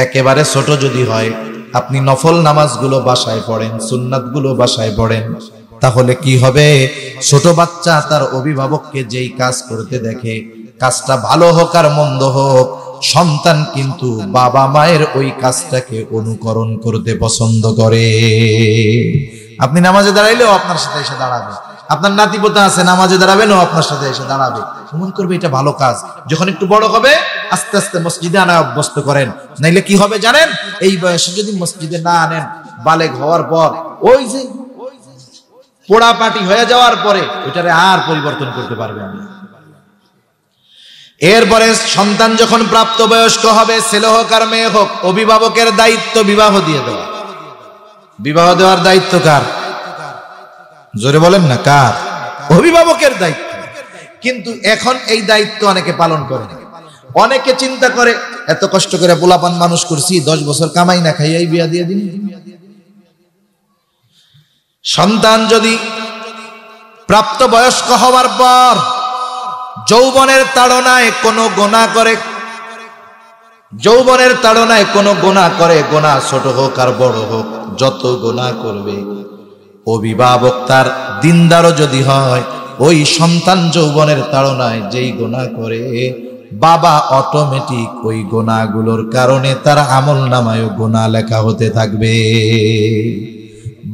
একেবারে ছোট যদি হয় আপনি নফল নামাজগুলো বাসায় পড়েন, সুন্নাতগুলো বাসায় পড়েন, তাহলে কি হবে? ছোট বাচ্চা তার অভিভাবককে যেই কাজ করতে দেখে, কাজটা ভালো হোক আর মন্দ হোক, সন্তান কিন্তু বাবা মায়ের ওই কাজটাকে অনুকরণ করতে পছন্দ করে। আপনি নামাজে দাঁড়াইলেও আপনার সাথে এসে দাঁড়াবে, আপনার নাতিপোতা আছে নামাজে দাঁড়াবেন ও আপনার সাথে এসে দাঁড়াবে, মন করবে এটা ভালো কাজ। যখন একটু বড় হবে আস্তে আস্তে মসজিদে আনা অভ্যস্ত করেন, নাইলে কি হবে জানেন? এই বয়সে যদি মসজিদে না আনেন, বালেগ হওয়ার পর ওই যে পোড়া পাটি হয়ে যাওয়ার পরে ওইটারে আর পরিবর্তন করতে পারবেন না। এরপরে সন্তান যখন প্রাপ্তবয়স্ক হবে, ছেলে হোক আর মেয়ে হোক, অভিভাবকের দায়িত্ব বিবাহ দিয়ে দেওয়া। বিবাহ দেওয়ার দায়িত্ব কার? জোরে বলেন না, কার? অভিভাবকের দায়িত্ব। কিন্তু এখন এই দায়িত্ব অনেকে পালন করে না। অনেকে চিন্তা করে এত কষ্ট করে পোলাপান মানুষ করছি, 10 বছর কামাই না খাইয়াই বিয়া দিয়ে দিন। সন্তান যদি প্রাপ্তবয়স্ক হওয়ার পর যৌবনের তাড়নায় কোনো গুনাহ করে, যৌবনের তাড়নায় কোনো গুনাহ করে, গুনাহ ছোট হোক আর বড় হোক, যত গুনাহ করবে, অভিভাবক তার দিনদারও যদি হয়, ওই সন্তান যৌবনের তাড়নায় যেই গুনাহ করে, বাবা অটোমেটিক ওই গুনাহগুলোর কারণে তার আমল নামায়ও গুনাহ লেখা হতে থাকবে।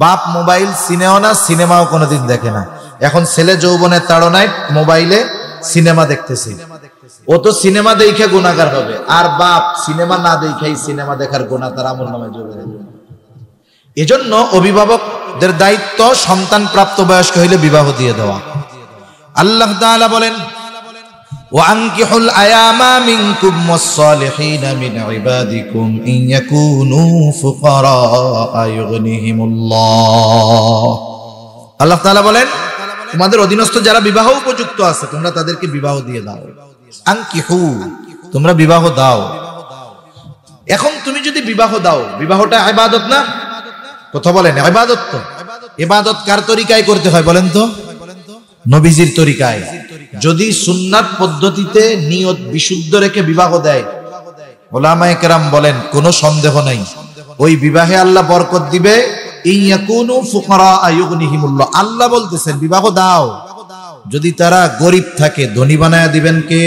বাপ মোবাইল সিনেও না, সিনেমাও কোনোদিন দেখে না। এখন ছেলে যৌবনের তাড়নায় মোবাইলে সিনেমা দেখতেছে, ও তো সিনেমা দেখে গুনাহগার হবে, আর বাপ সিনেমা না দেখেই সিনেমা দেখার গুনাহ তার আমল নামায় যোগ হয়ে যাবে। এজন্য অভিভাবকদের দায়িত্ব সন্তান প্রাপ্তবয়স্ক হইলে বিবাহ দিয়ে দেওয়া। আল্লাহ তাআলা বলেন, ওয়ানকিহুল আয়ামা মিনকুম ওয়াস-সালিহিনা মিন ইবাদিকুম ইন ইয়াকুনু ফুকারা ইউগনিহিমুল্লাহ। আল্লাহ তাআলা বলেন, তোমাদের অধীনস্থ যারা বিবাহ উপযুক্ত আছে তোমরা তাদেরকে বিবাহ দিয়ে দাও। আনকিহু, তোমরা বিবাহ দাও। এখন তুমি যদি বিবাহ দাও, বিবাহটা ইবাদত না? কথা বলেন, ইবাদত তো। ইবাদত কার তরিকায় করতে হয় বলেন তো? নবীজির তরিকায়। যদি সুন্নাত পদ্ধতিতে নিয়ত বিশুদ্ধ রেখে বিবাহ দেয়, উলামায়ে কেরাম বলেন কোনো সন্দেহ নাই ওই বিবাহে আল্লাহ বরকত দিবে। ইয়াকুনু ফুকারা ইউগনিহিমুল্লাহ, আল্লাহ বলতেছেন বিবাহ দাও। যদি তারা গরিব থাকে ধনী বানায়া দিবেন কে?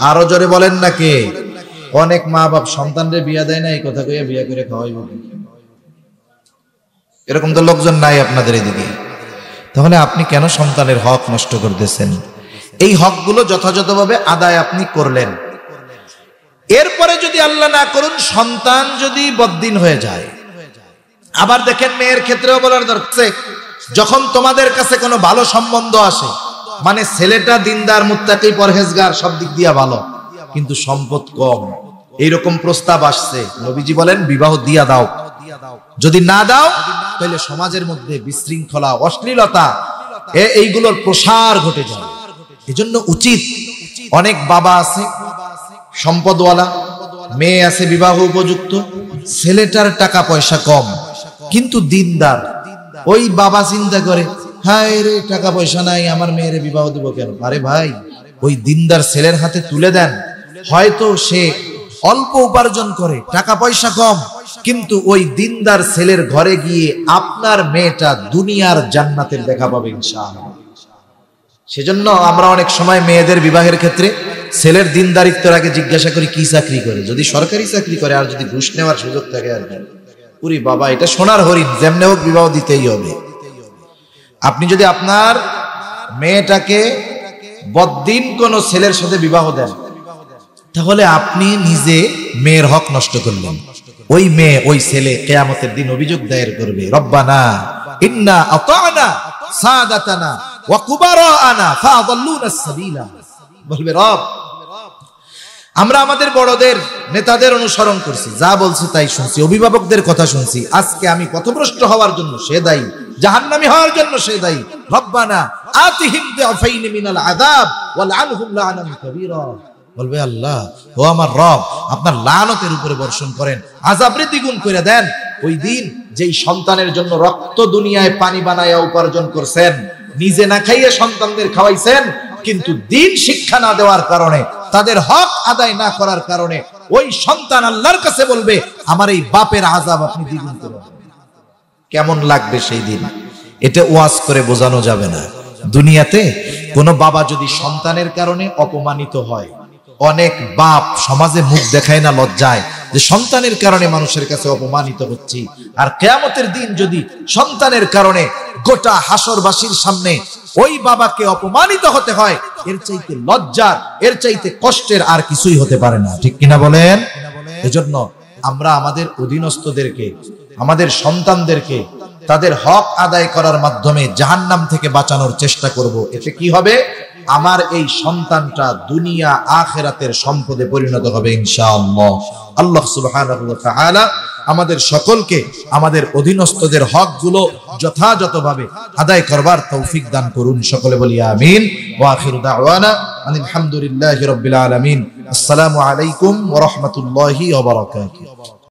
আরো জোরে বলেন না কে? অনেক মা বাপ সন্তানরে বিয়া দেয় না, এই কথা কইয়া বিয়া করে খাওয়াইব। এরকম তো লোকজন নাই আপনাদের এদিকে। তাহলে আপনি কেন সন্তানের হক নষ্ট করতেছেন? এই হকগুলো যথাযথভাবে আদায় আপনি করলেন, এরপরে যদি আল্লাহ না করুন সন্তান যদি বদ্দিন হয়ে যায়। আবার দেখেন মেয়ের ক্ষেত্রেও বলার দরকার, যখন তোমাদের কাছে কোনো ভালো সম্বন্ধ আসে, মানে ছেলেটা দিনদার মুত্তাকি পরহেজগার সব দিক দিয়া ভালো, কিন্তু সম্পদ কম, এইরকম প্রস্তাব আসছে, নবীজি বলেন বিবাহ দিয়া দাও। যদি না দাও তাহলে সমাজের মধ্যে বিশৃঙ্খলা, অশ্লীলতা এইগুলোর প্রসার ঘটে যায়। এজন্য উচিত, অনেক বাবা আছে সম্পদওয়ালা, মেয়ে আছে বিবাহ উপযুক্ত, ছেলেটার টাকা পয়সা কম কিন্তু দিনদার। ওই বাবা চিন্তা করে, হায় রে টাকা পয়সা নাই, আমার মেয়েরে বিবাহ দিব কেন? আরে ভাই, ওই দিনদার ছেলের হাতে তুলে দেন। হয়তো সে অল্প উপার্জন করে, টাকা পয়সা কম, কিন্তু ওই দিনদার ছেলের ঘরে গিয়ে আপনার মেয়েটা দুনিয়ার জান্নাতের দেখা পাবে ইনশাআল্লাহ। সেজন্য আমরা অনেক সময় মেয়েদের বিবাহের ক্ষেত্রে ছেলের দিনদারিত্বের আগে জিজ্ঞাসা করি কি চাকরি করে। যদি সরকারি চাকরি করে আর যদি ঘুষ নেওয়ার সুযোগ থাকে, আর পুরি বাবা এটা সোনার হরিণ, যেমনে হোক বিবাহ দিতেই হবে। আপনি যদি আপনার মেয়েটাকে বদ্দিন কোন ছেলের সাথে বিবাহ দেন, তাহলে আপনি নিজে মেয়ের হক নষ্ট করলেন। ওই মেয়ে, ওই ছেলে কিয়ামতের দিন অভিযোগ দায়ের করবে, রব্বানা ইন্না আতানা সাদাতানা ওয়া কুবারাআনা ফাআদাল্লুনা আস-সাবিলা। বলবে রব, আমরা আমাদের বড়দের নেতাদের অনুসরণ করছি, যা বলছে তাই শুনছি, অভিভাবকদের কথা শুনছি, আজকে আমি পথভ্রষ্ট হওয়ার জন্য সে দায়ী, জাহান্নামী হওয়ার জন্য সে দায়ী। রব্বানা আতিহিম দিআফাইন মিনাল আযাব ওয়ালআনহুম লা'নান কাবীরা। বলবে আল্লাহ, ও আমার রব, আপনার লানতের উপরে বর্ষণ করেন, আযাব দ্বিগুণ করে দেন। ওই দিন যেই সন্তানের জন্য রক্ত দুনিয়ায় পানি বানায়া উপার্জন করছেন, নিজে না খাইয়ে সন্তানদের খাওয়াইছেন, কিন্তু দিন শিক্ষা না দেওয়ার কারণে, তাদের হক আদায় না করার কারণে ওই সন্তান আল্লাহর কাছে বলবে, আমার এই বাপের আযাব আপনি দ্বিগুণ করে দেন। কেমন লাগবে সেই দিন? এটা ওয়াজ করে বোঝানো যাবে না। দুনিয়াতে কোনো বাবা যদি সন্তানের কারণে অপমানিত হয়, অনেক বাপ সমাজে মুখ দেখায় না লজ্জায় যে সন্তানের কারণে মানুষের কাছে অপমানিত হচ্ছি, আর কিয়ামতের দিন যদি সন্তানের কারণে গোটা হাসরবাসীর সামনে ওই বাবাকে অপমানিত হতে হয়, এর চাইতে লজ্জার, এর চাইতে কষ্টের আর কিছুই হতে পারে না। ঠিক কিনা বলেন? এজন্য আমরা আমাদের অধীনস্থদেরকে, আমাদের সন্তানদেরকে তাদের হক আদায় করার মাধ্যমে জাহান্নাম থেকে বাঁচানোর চেষ্টা করব। এতে কি হবে? আমার এই সন্তানটা দুনিয়া আখিরাতের সম্পদে পরিণত হবে ইনশাআল্লাহ। আল্লাহ সুবহানাহু ওয়া তাআলা আমাদের সকলকে আমাদের অধীনস্থদের হকগুলো যথাযথভাবে আদায় করবার তৌফিক দান করুন। সকলে বলি আমিন। ওয়া আখিরু দাওয়ানা আনিল হামদুলিল্লাহি রাব্বিল আলামিন। আসসালামু আলাইকুম ওয়া রাহমাতুল্লাহি ওয়া বারাকাতুহু।